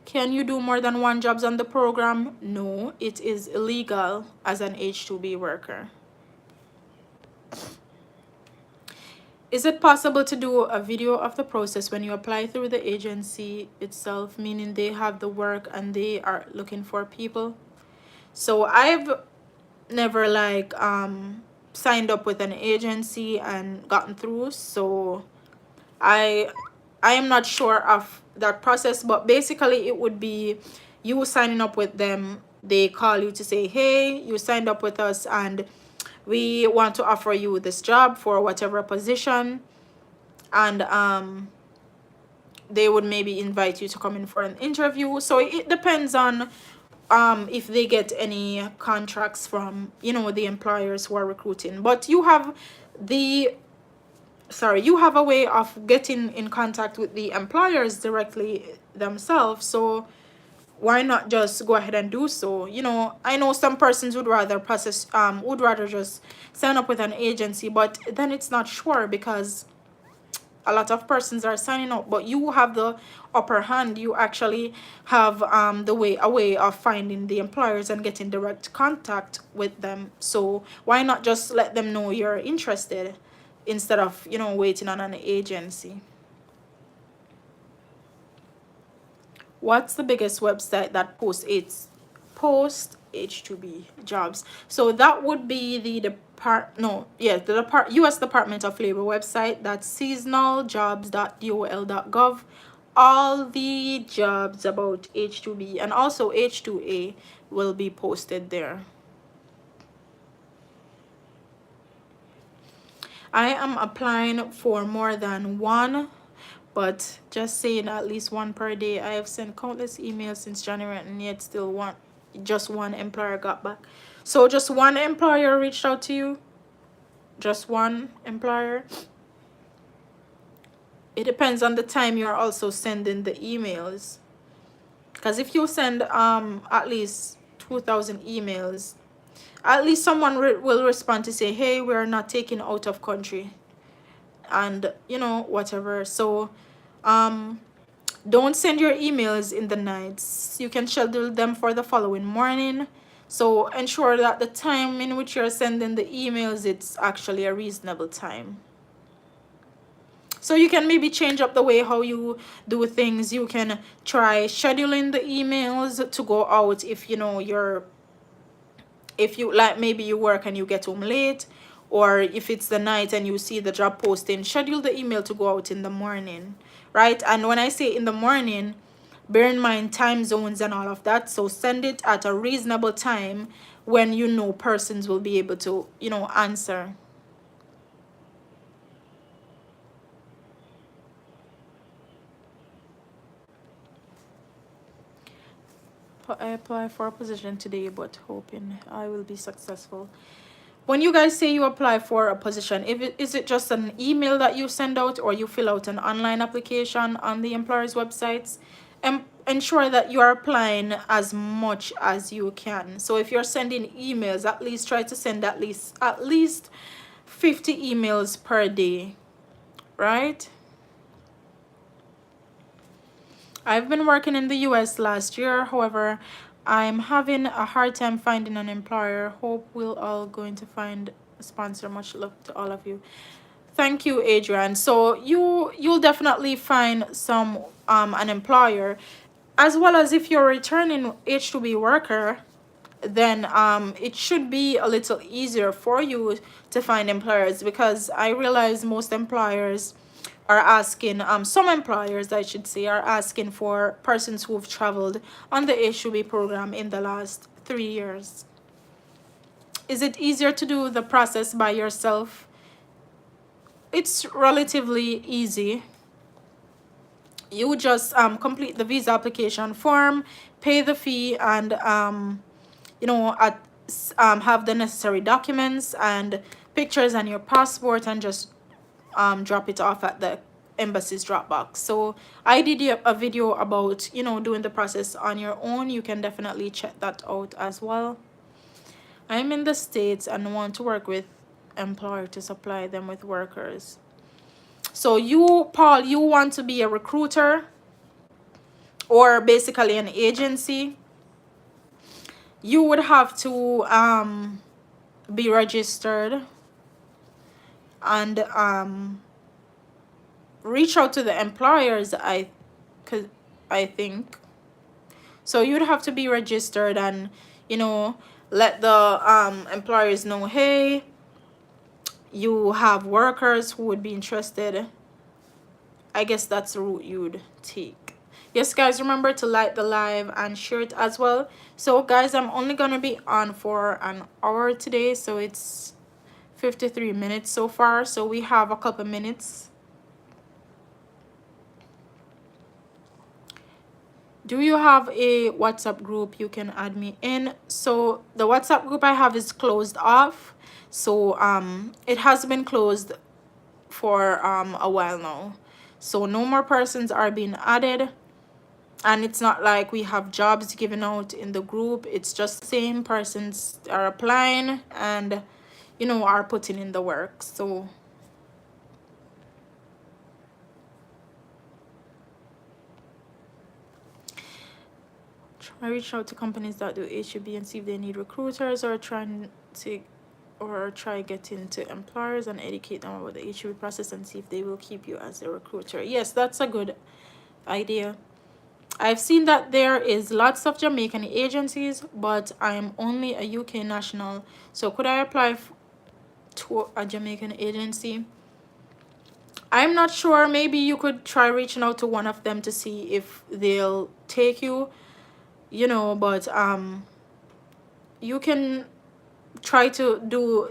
Can you do more than one jobs on the program? No, it is illegal as an H-2B worker. Is it possible to do a video of the process when you apply through the agency itself, meaning they have the work and they are looking for people? So I've never signed up with an agency and gotten through, so I am not sure of that process, but basically it would be you signing up with them. They call you to say, hey, you signed up with us and we want to offer you this job for whatever position, and they would maybe invite you to come in for an interview. So it depends on if they get any contracts from the employers who are recruiting. But you have a way of getting in contact with the employers directly themselves, so why not just go ahead and do so? I know some persons would rather just sign up with an agency, but then it's not sure because a lot of persons are signing up, but you have the upper hand. You actually have a way of finding the employers and getting direct contact with them. So why not just let them know you're interested instead of waiting on an agency? What's the biggest website that posts post H-2B jobs. So that would be the US Department of Labor website. That's seasonaljobs.dol.gov. All the jobs about H-2B and also H-2A will be posted there. I am applying for more than one, but just saying at least one per day. I have sent countless emails since January and yet still just one employer got back. So just one employer reached out to you? Just one employer? It depends on the time you're also sending the emails. Because if you send at least 2,000 emails, at least someone will respond to say, hey, we're not taking out of country, and whatever. So don't send your emails in the nights. You can schedule them for the following morning. So ensure that the time in which you're sending the emails, it's actually a reasonable time. So you can maybe change up the way how you do things. You can try scheduling the emails to go out if if you like, maybe you work and you get home late, or if it's the night and you see the job posting, schedule the email to go out in the morning, right? And when I say in the morning, bear in mind time zones and all of that. So send it at a reasonable time when persons will be able to answer. I apply for a position today, but hoping I will be successful. When you guys say you apply for a position, is it just an email that you send out, or you fill out an online application on the employer's websites? And ensure that you are applying as much as you can. So if you're sending emails, at least try to send at least 50 emails per day, right? I've been working in the US last year. However, I'm having a hard time finding an employer. Hope we're all going to find a sponsor. Much luck to all of you. Thank you, Adrian. So you'll definitely find an employer, as well as if you're a returning H-2B worker, then it should be a little easier for you to find employers, because I realize most employers are asking, some employers I should say, are asking for persons who've traveled on the H-2B program in the last 3 years. Is it easier to do the process by yourself? It's relatively easy. You just complete the visa application form, pay the fee, and have the necessary documents and pictures and your passport, and just drop it off at the embassy's drop box. So I did a video about doing the process on your own. You can definitely check that out as well. I'm in the States and want to work with employer to supply them with workers. So you, Paul, you want to be a recruiter, or basically an agency. You would have to be registered and reach out to the employers, I think. So you'd have to be registered and let the employers know, hey, you have workers who would be interested. I guess that's the route you'd take. Yes, guys, remember to like the live and share it as well. So guys, I'm only gonna be on for an hour today, so it's 53 minutes so far, so we have a couple minutes. Do you have a WhatsApp group? You can add me in. So the WhatsApp group I have is closed off, so it has been closed for a while now, so no more persons are being added. And it's not like we have jobs given out in the group. It's just the same persons are applying and are putting in the work. So try reach out to companies that do H-2B and see if they need recruiters, or try get into employers and educate them about the H-2B process and see if they will keep you as a recruiter. Yes, that's a good idea. I've seen that there is lots of Jamaican agencies, but I'm only a UK national. So could I apply to a Jamaican agency? I'm not sure. Maybe you could try reaching out to one of them to see if they'll take you, but you can try to do,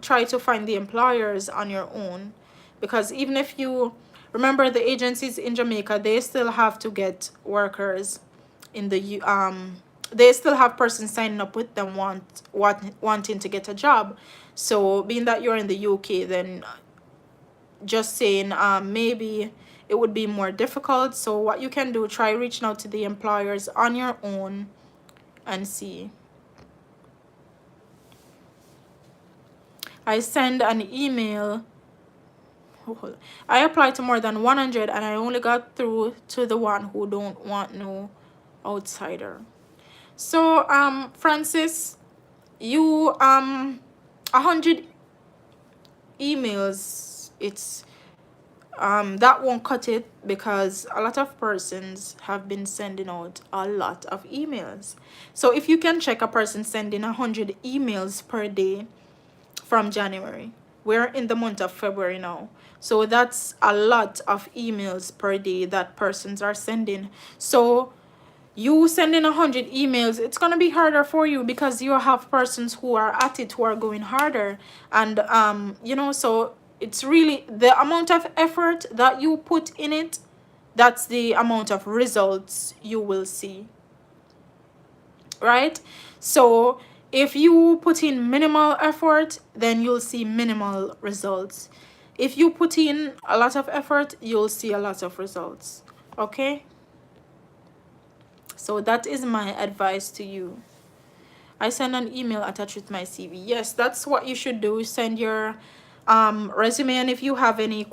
try to find the employers on your own, because even if you remember, the agencies in Jamaica, they still have to get workers in the they still have persons signing up with them wanting to get a job. So being that you're in the UK, then just saying maybe it would be more difficult. So what you can do, try reaching out to the employers on your own and see. I send an email. I applied to more than 100 and I only got through to the one who don't want no outsider. So Francis, you 100 emails, it's that won't cut it, because a lot of persons have been sending out a lot of emails. So if you can check a person sending 100 emails per day from January, we're in the month of February now, so that's a lot of emails per day that persons are sending. So you sending 100 emails, it's going to be harder for you, because you have persons who are at it, who are going harder. And so it's really the amount of effort that you put in it, that's the amount of results you will see, right? So if you put in minimal effort, then you'll see minimal results. If you put in a lot of effort, you'll see a lot of results. Okay, so that is my advice to you. I send an email attached with my CV. Yes, that's what you should do. Send your resume, and if you have any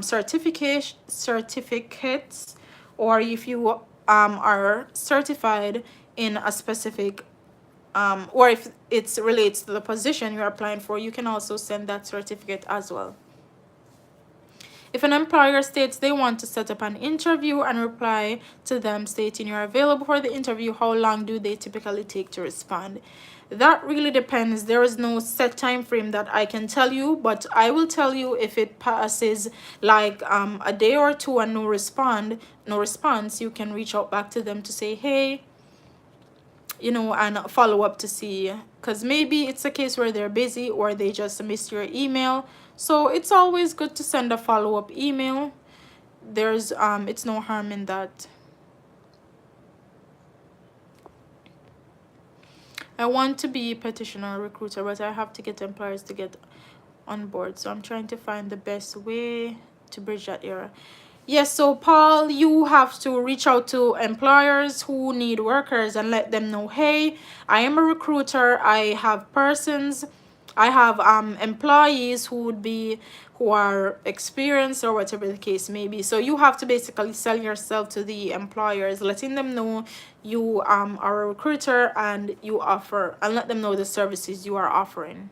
certificates, or if you are certified in a specific or if it relates to the position you're applying for, you can also send that certificate as well. If an employer states they want to set up an interview, and reply to them stating you're available for the interview, how long do they typically take to respond? That really depends. There is no set time frame that I can tell you, but I will tell you if it passes like a day or two and no response, you can reach out back to them to say, hey, and follow up to see, because maybe it's a case where they're busy or they just missed your email. So it's always good to send a follow-up email. There's it's no harm in that. I want to be petitioner recruiter, but I have to get employers to get on board, so I'm trying to find the best way to bridge that era. Yes, so Paul, you have to reach out to employers who need workers and let them know, hey, I am a recruiter, I have employees who are experienced, or whatever the case may be. So you have to basically sell yourself to the employers, letting them know you are a recruiter and you offer, and let them know the services you are offering.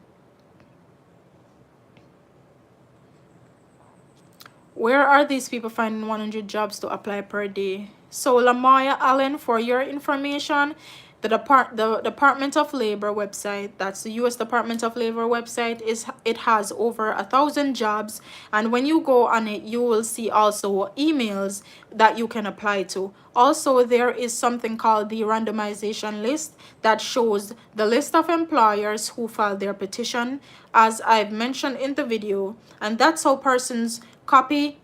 Where are these people finding 100 jobs to apply per day? So Lamaya Allen, for your information, the Department of Labor website, that's the U.S. Department of Labor website, it has over 1,000 jobs, and when you go on it, you will see also emails that you can apply to. Also, there is something called the randomization list that shows the list of employers who filed their petition, as I've mentioned in the video, and that's how persons copy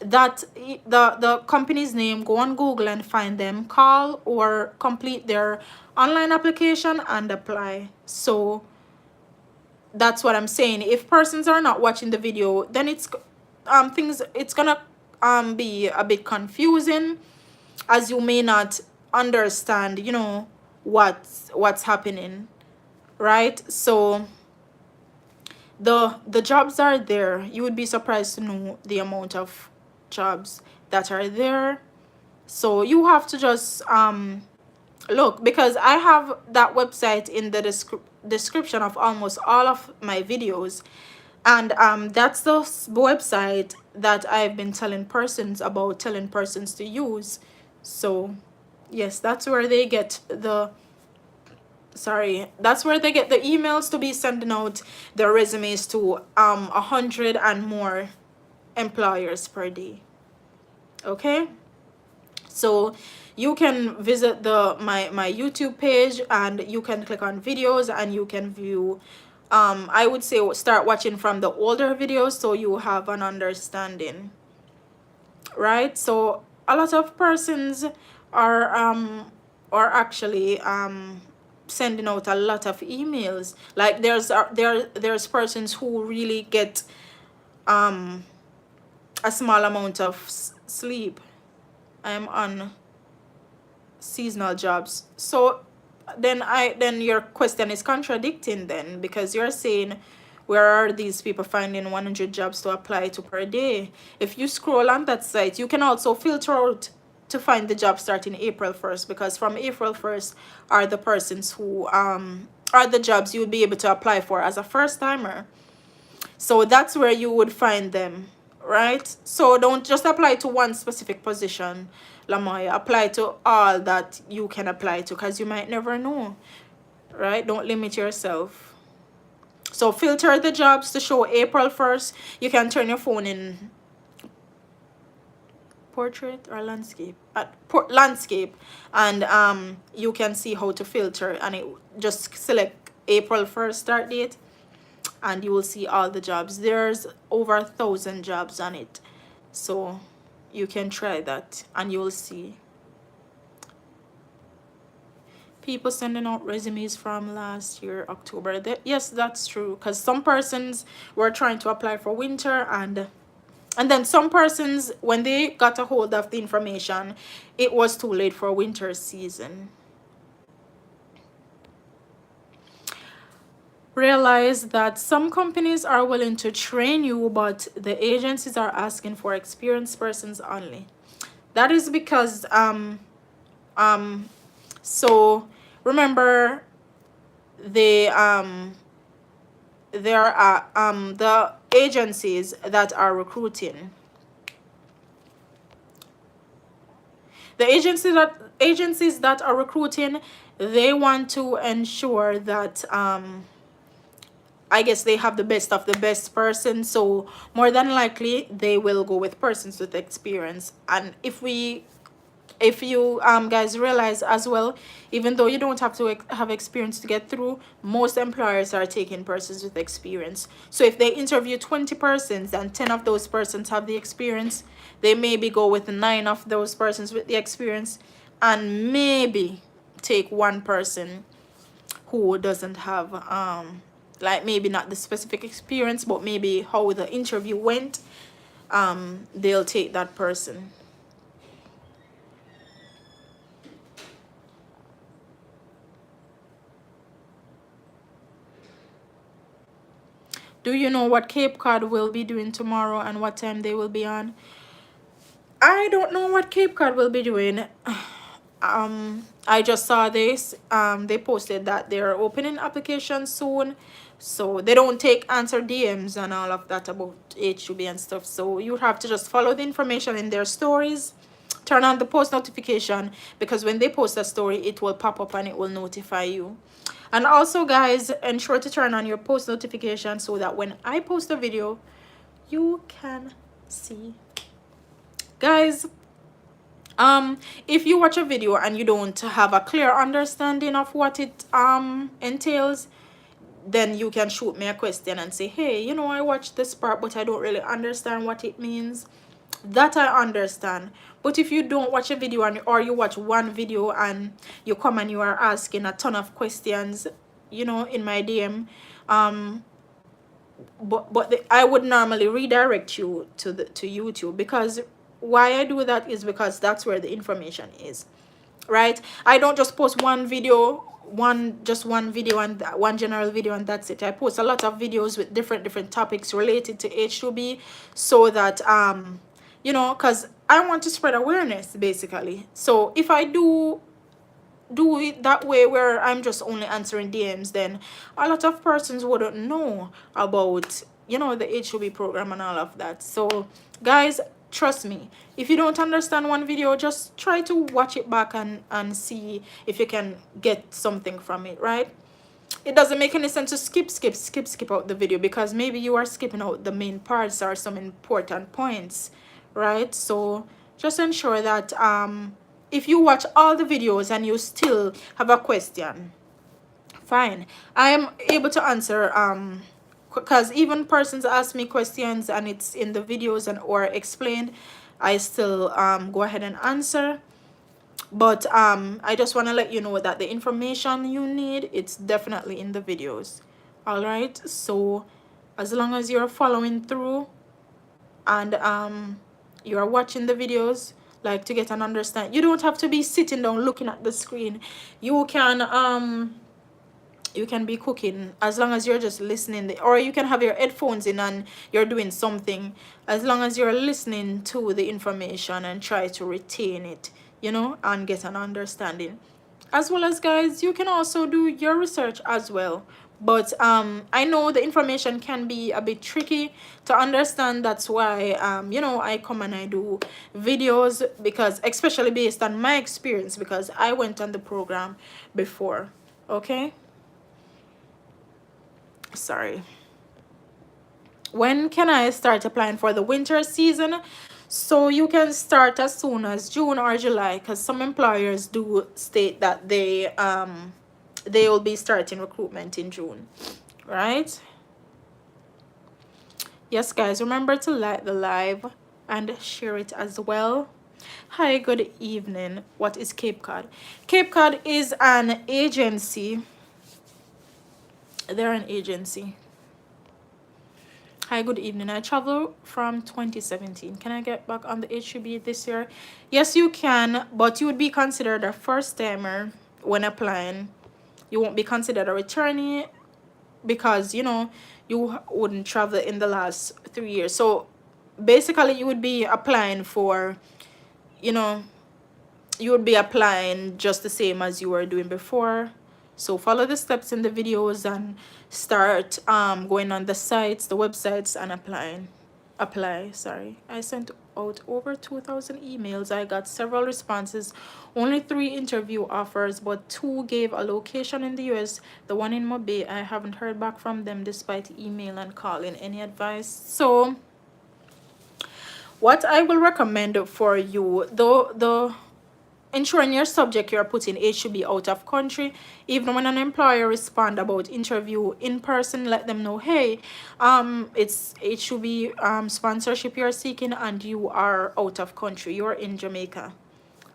that the company's name, go on Google and find them, call or complete their online application and apply. So that's what I'm saying. If persons are not watching the video, then it's gonna be a bit confusing, as you may not understand what's happening, right? So the jobs are there. You would be surprised to know the amount of jobs that are there. So you have to just look, because I have that website in the description of almost all of my videos, and that's the website that I've been telling persons to use So yes, that's where they get the that's where they get the emails to be sending out their resumes to 100 and more employers per day. Okay, so you can visit the my YouTube page, and you can click on videos, and you can view, I would say start watching from the older videos so you have an understanding, right? So a lot of persons are actually sending out a lot of emails. Like there's persons who really get a small amount of sleep. I'm on seasonal jobs. So then your question is contradicting then, because you're saying, where are these people finding 100 jobs to apply to per day? If you scroll on that site, you can also filter out to find the job starting April 1st, because from April 1st are the persons who are the jobs you'll be able to apply for as a first timer. So that's where you would find them, right? So don't just apply to one specific position, Lamoya. Apply to all that you can apply to, because you might never know, right? Don't limit yourself. So filter the jobs to show April 1st. You can turn your phone in portrait or landscape, landscape, and you can see how to filter, and it just select April 1st start date, and you will see all the jobs. There's over 1,000 jobs on it, so you can try that and you'll see. People sending out resumes from last year October. Yes, that's true, because some persons were trying to apply for winter, and then some persons, when they got a hold of the information, it was too late for winter season. Realize that some companies are willing to train you, but the agencies are asking for experienced persons only. That is because so remember, there are the agencies that are recruiting. The agencies that are recruiting, they want to ensure that I guess they have the best of the best person, so more than likely they will go with persons with experience. And if you guys realize as well, even though you don't have to have experience to get through, most employers are taking persons with experience. So if they interview 20 persons and 10 of those persons have the experience, they maybe go with 9 of those persons with the experience, and maybe take one person who doesn't have like maybe not the specific experience, but maybe how the interview went, they'll take that person. Do you know what Cape Cod will be doing tomorrow and what time they will be on? I don't know what Cape Cod will be doing. I just saw this. They posted that they're opening applications soon. So they don't answer DMs and all of that about H-2B and stuff. So you have to just follow the information in their stories. Turn on the post notification, because when they post a story, it will pop up and it will notify you. And also, guys, ensure to turn on your post notification so that when I post a video, you can see. Guys, if you watch a video and you don't have a clear understanding of what it entails, then you can shoot me a question and say, hey, you know, I watched this part, but I don't really understand what it means. That I understand. But if you don't watch a video, or you watch one video and you come and you are asking a ton of questions, you know, in my DM, I would normally redirect you to YouTube, because why I do that is because that's where the information is, right? I don't just post one video, one video and one general video and that's it. I post a lot of videos with different topics related to H-2B, so that you know, because I want to spread awareness basically. So if I do it that way, where I'm just only answering DMs, then a lot of persons wouldn't know about, you know, the H-2B program and all of that. So guys, trust me, if you don't understand one video, just try to watch it back and see if you can get something from it, right? It doesn't make any sense to skip out the video, because maybe you are skipping out the main parts or some important points, right? So just ensure that if you watch all the videos and you still have a question, fine, I am able to answer, because even persons ask me questions and it's in the videos and or explained, I still go ahead and answer. But I just want to let you know that the information you need, it's definitely in the videos. All right, so as long as you're following through and you're watching the videos, like, to get an understand, you don't have to be sitting down looking at the screen. You can be cooking, as long as you're just listening, or you can have your headphones in and you're doing something, as long as you're listening to the information and try to retain it, you know, and get an understanding. As well as, guys, you can also do your research as well. But I know the information can be a bit tricky to understand. That's why you know, I come and I do videos, because especially based on my experience, because I went on the program before. Okay, sorry. When can I start applying for the winter season? So you can start as soon as June or July, because some employers do state that they will be starting recruitment in June, right? Yes, guys, remember to like the live and share it as well. Hi, good evening. What is Cape Cod? Cape Cod is an agency. They're an agency. Hi, good evening. I traveled from 2017. Can I get back on the H-2B this year? Yes, you can, but you would be considered a first-timer when applying. You won't be considered a returnee, because, you know, you wouldn't travel in the last 3 years. So basically, you would be applying for, you know, you would be applying just the same as you were doing before. So follow the steps in the videos and start going on the sites, the websites, and apply. Sorry, I sent out over 2,000 emails. I got several responses, only 3 interview offers, but 2 gave a location in the US. The one in Mobay, I haven't heard back from them despite email and calling. Any advice? So what I will recommend for you, though, the ensuring your subject you're putting H-2B out of country. Even when an employer respond about interview in person, let them know, hey, it's H-2B sponsorship you're seeking and you are out of country, you're in Jamaica,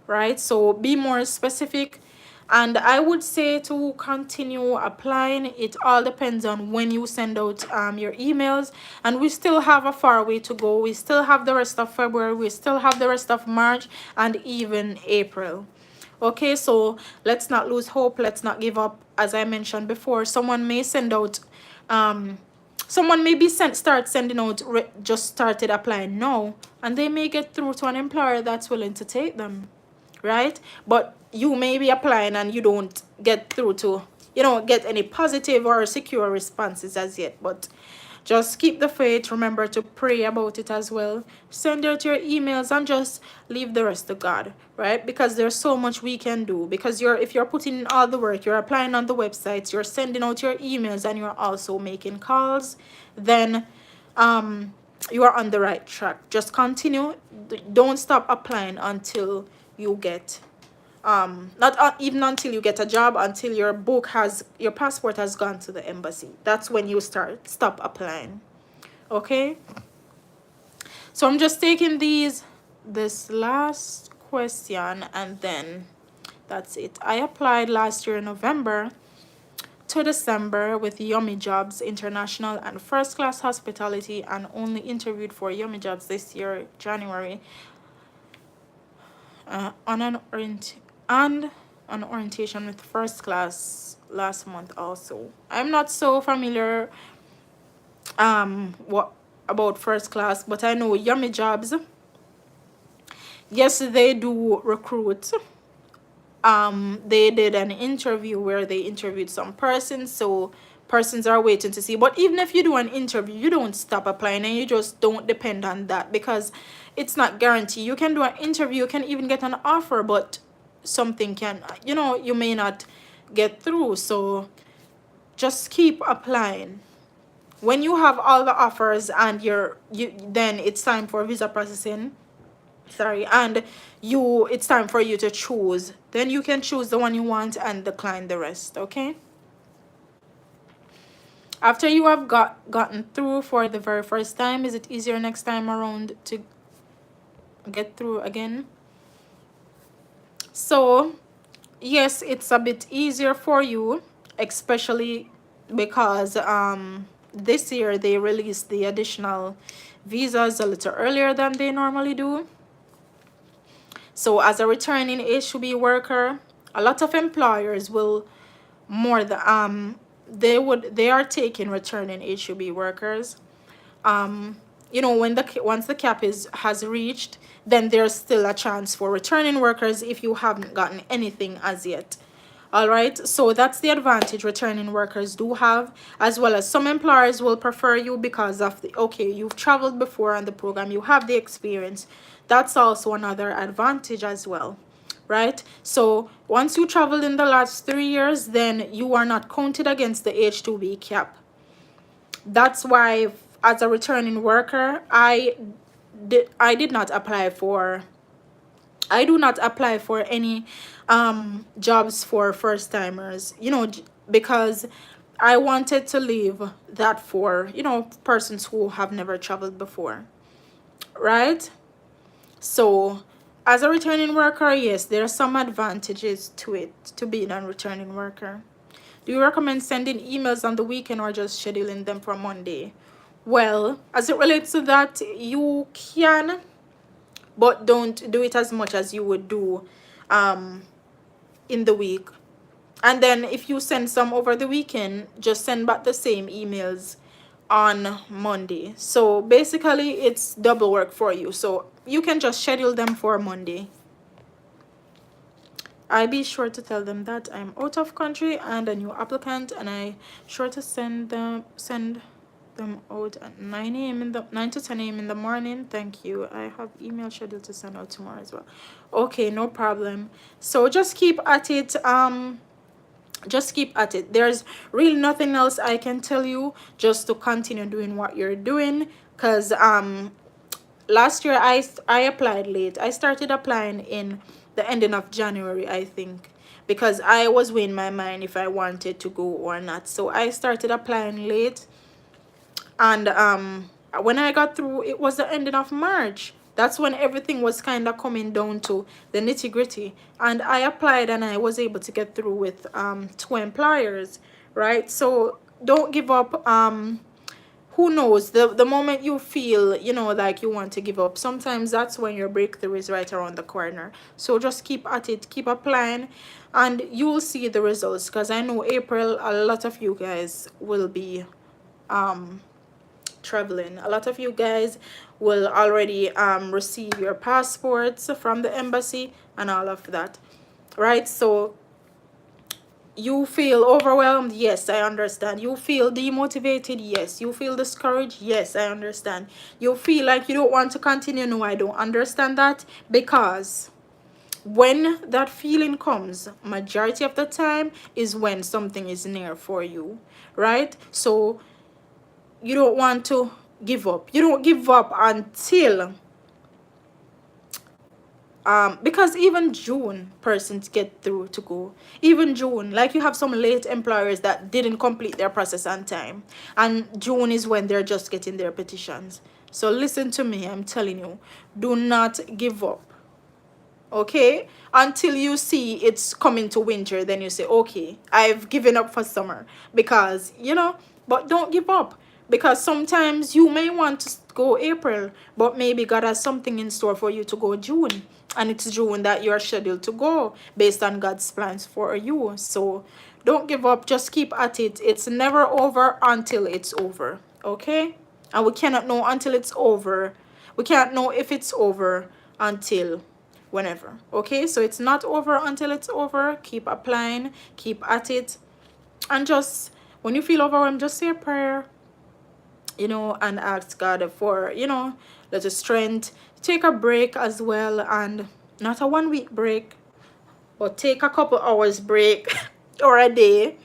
right? So be more specific. And I would say to continue applying. It all depends on when you send out your emails, and we still have a far way to go. We still have the rest of February, we still have the rest of March, and even April. Okay, so let's not lose hope, let's not give up. As I mentioned before, someone may send out someone may be start sending out just started applying now, and they may get through to an employer that's willing to take them, right? But you may be applying and you don't get through to, you don't get any positive or secure responses as yet. But just keep the faith. Remember to pray about it as well. Send out your emails and just leave the rest to God, right? Because there's so much we can do. Because if you're putting in all the work, you're applying on the websites, you're sending out your emails, and you're also making calls, then you are on the right track. Just continue. Don't stop applying until you get not even until you get a job, until your passport has gone to the embassy. That's when you stop applying. Okay, so I'm just taking this last question, and then that's it. I applied last year in November to December with Yummy Jobs International and First Class Hospitality, and only interviewed for Yummy Jobs this year, January, on an orientation with First Class last month also. I'm not so familiar what about First Class, but I know Yummy Jobs, yes, they do recruit. They did an interview where they interviewed some persons, so persons are waiting to see. But even if you do an interview, you don't stop applying, and you just don't depend on that, because it's not guaranteed. You can do an interview, you can even get an offer, but something can, you may not get through. So just keep applying. When you have all the offers and then it's time for visa processing, sorry, and it's time for you to choose, then you can choose the one you want and decline the rest. Okay, after you have gotten through for the very first time, is it easier next time around to get through again? So yes, it's a bit easier for you, especially because this year they released the additional visas a little earlier than they normally do. So as a returning H-2B worker, a lot of employers will more the they are taking returning H-2B workers. When once the cap has reached, then there's still a chance for returning workers if you haven't gotten anything as yet. All right, so that's the advantage returning workers do have, as well as some employers will prefer you because of you've traveled before on the program, you have the experience. That's also another advantage as well, right? So once you traveled in the last 3 years, then you are not counted against the H-2B cap. That's why as a returning worker, I did not apply for, I do not apply for any jobs for first timers, because I wanted to leave that for, persons who have never traveled before, right? So as a returning worker, yes, there are some advantages to it, to being a returning worker. Do you recommend sending emails on the weekend or just scheduling them for Monday? Well, as it relates to that, you can, but don't do it as much as you would do in the week. And then if you send some over the weekend, just send back the same emails on Monday. So basically it's double work for you. So you can just schedule them for Monday. I be sure to tell them that I'm out of country and a new applicant, and I sure to send them out at 9 a.m. in the 9 to 10 a.m. in the morning. Thank you. I have email scheduled to send out tomorrow as well. Okay, no problem. So just keep at it. Just keep at it. There's really nothing else I can tell you, just to continue doing what you're doing, because last year I applied late. I started applying in the ending of January, I think, because I was weighing my mind if I wanted to go or not. So I started applying late, and when I got through, it was the ending of March. That's when everything was kind of coming down to the nitty-gritty, and I applied and I was able to get through with 2 employers, right? So don't give up. Who knows, the moment you feel like you want to give up, sometimes that's when your breakthrough is right around the corner. So just keep at it, keep applying, and you will see the results, because I know April a lot of you guys will be traveling. A lot of you guys will already receive your passports from the embassy and all of that, right? So you feel overwhelmed, yes, I understand. You feel demotivated, yes. You feel discouraged, yes, I understand. You feel like you don't want to continue, no, I don't understand that, because when that feeling comes, majority of the time is when something is near for you, right? So you don't want to give up. You don't give up until because even June persons get through to go. Even June, like you have some late employers that didn't complete their process on time, and June is when they're just getting their petitions. So listen to me, I'm telling you, do not give up, okay? Until you see it's coming to winter, then you say, okay, I've given up for summer, because but don't give up, because sometimes you may want to go April, but maybe God has something in store for you to go June, and it's June that you're scheduled to go based on God's plans for you. So don't give up, just keep at it. It's never over until it's over, okay? And we cannot know until it's over. We can't know if it's over until whenever, okay? So it's not over until it's over. Keep applying, keep at it, and just when you feel overwhelmed, just say a prayer, you know, and ask God for, you know, little strength. Take a break as well, and not a 1 week break, but take a couple hours break or a day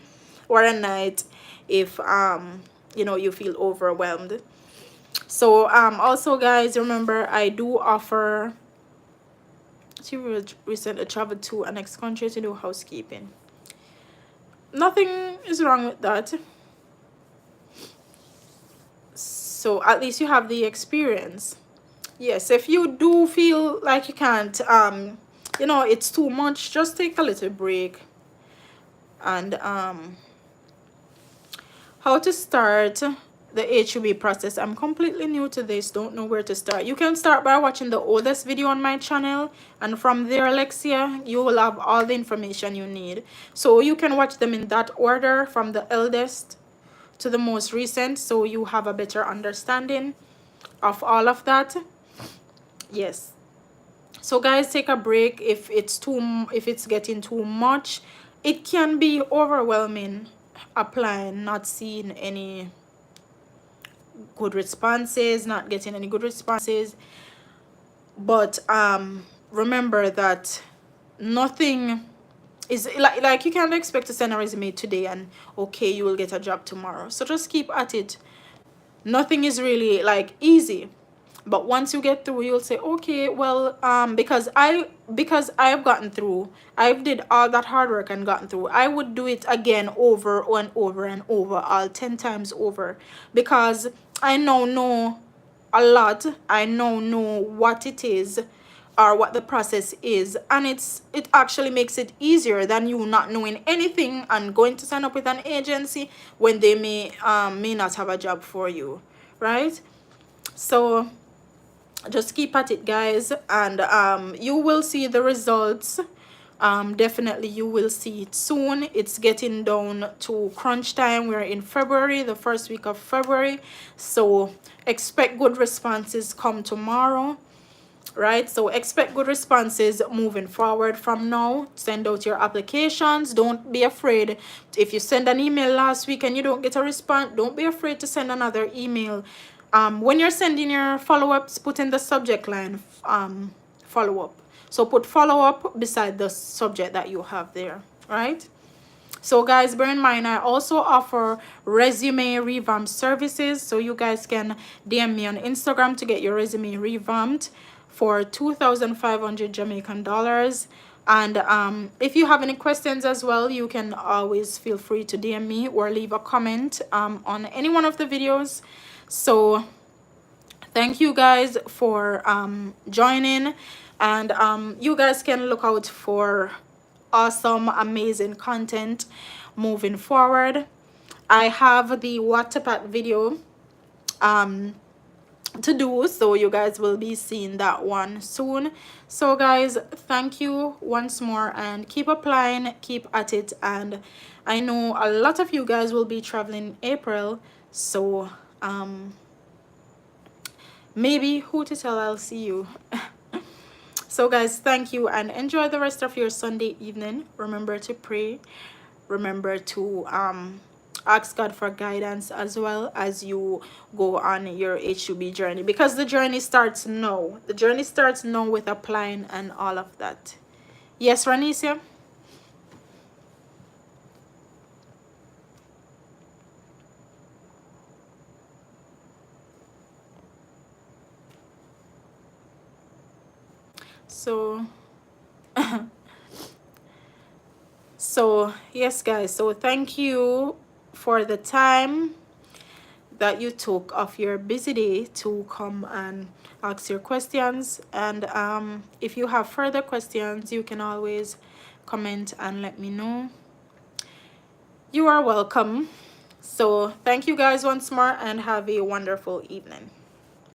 or a night if you know, you feel overwhelmed. So also guys, remember I do offer, she recently traveled to a next country to do housekeeping. Nothing is wrong with that, so at least you have the experience. Yes, if you do feel like you can't you know, it's too much, just take a little break. And how to start the H-2B process. I'm completely new to this, don't know where to start. You can start by watching the oldest video on my channel, and from there, Alexia, you will have all the information you need. So you can watch them in that order, from the eldest to the most recent, so you have a better understanding of all of that. Yes. So guys, take a break if it's getting too much. It can be overwhelming applying, not seeing any good responses, not getting any good responses. But remember that nothing is like you can't expect to send a resume today and okay, you will get a job tomorrow. So just keep at it. Nothing is really like easy, but once you get through, you'll say okay, well because I've gotten through, I've did all that hard work and gotten through, I would do it again over and over and over, all 10 times over, because I now know a lot. I now know what it is, or what the process is, and it actually makes it easier than you not knowing anything and going to sign up with an agency when they may not have a job for you, right? So just keep at it guys, and you will see the results. Definitely you will see it soon. It's getting down to crunch time. We're in February, the first week of February, so expect good responses come tomorrow, right? So expect good responses moving forward from now. Send out your applications. Don't be afraid. If you send an email last week and you don't get a response, don't be afraid to send another email. When you're sending your follow-ups, put in the subject line follow-up. So put follow-up beside the subject that you have there, right? So guys, bear in mind, I also offer resume revamp services. So you guys can DM me on Instagram to get your resume revamped for 2,500 Jamaican dollars. And if you have any questions as well, you can always feel free to DM me or leave a comment on any one of the videos. So thank you guys for joining, and you guys can look out for awesome, amazing content moving forward. I have the what to pack video to do, so you guys will be seeing that one soon. So guys, thank you once more, and keep applying, keep at it. And I know a lot of you guys will be traveling in April, so maybe who to tell, I'll see you. So guys, thank you, and enjoy the rest of your Sunday evening. Remember to pray, remember to ask God for guidance as well as you go on your H-2B journey, because the journey starts now. The journey starts now with applying and all of that. Yes, Ranicia? So so yes guys, so thank you for the time that you took off your busy day to come and ask your questions. And if you have further questions, you can always comment and let me know. You are welcome. So thank you guys once more, and have a wonderful evening.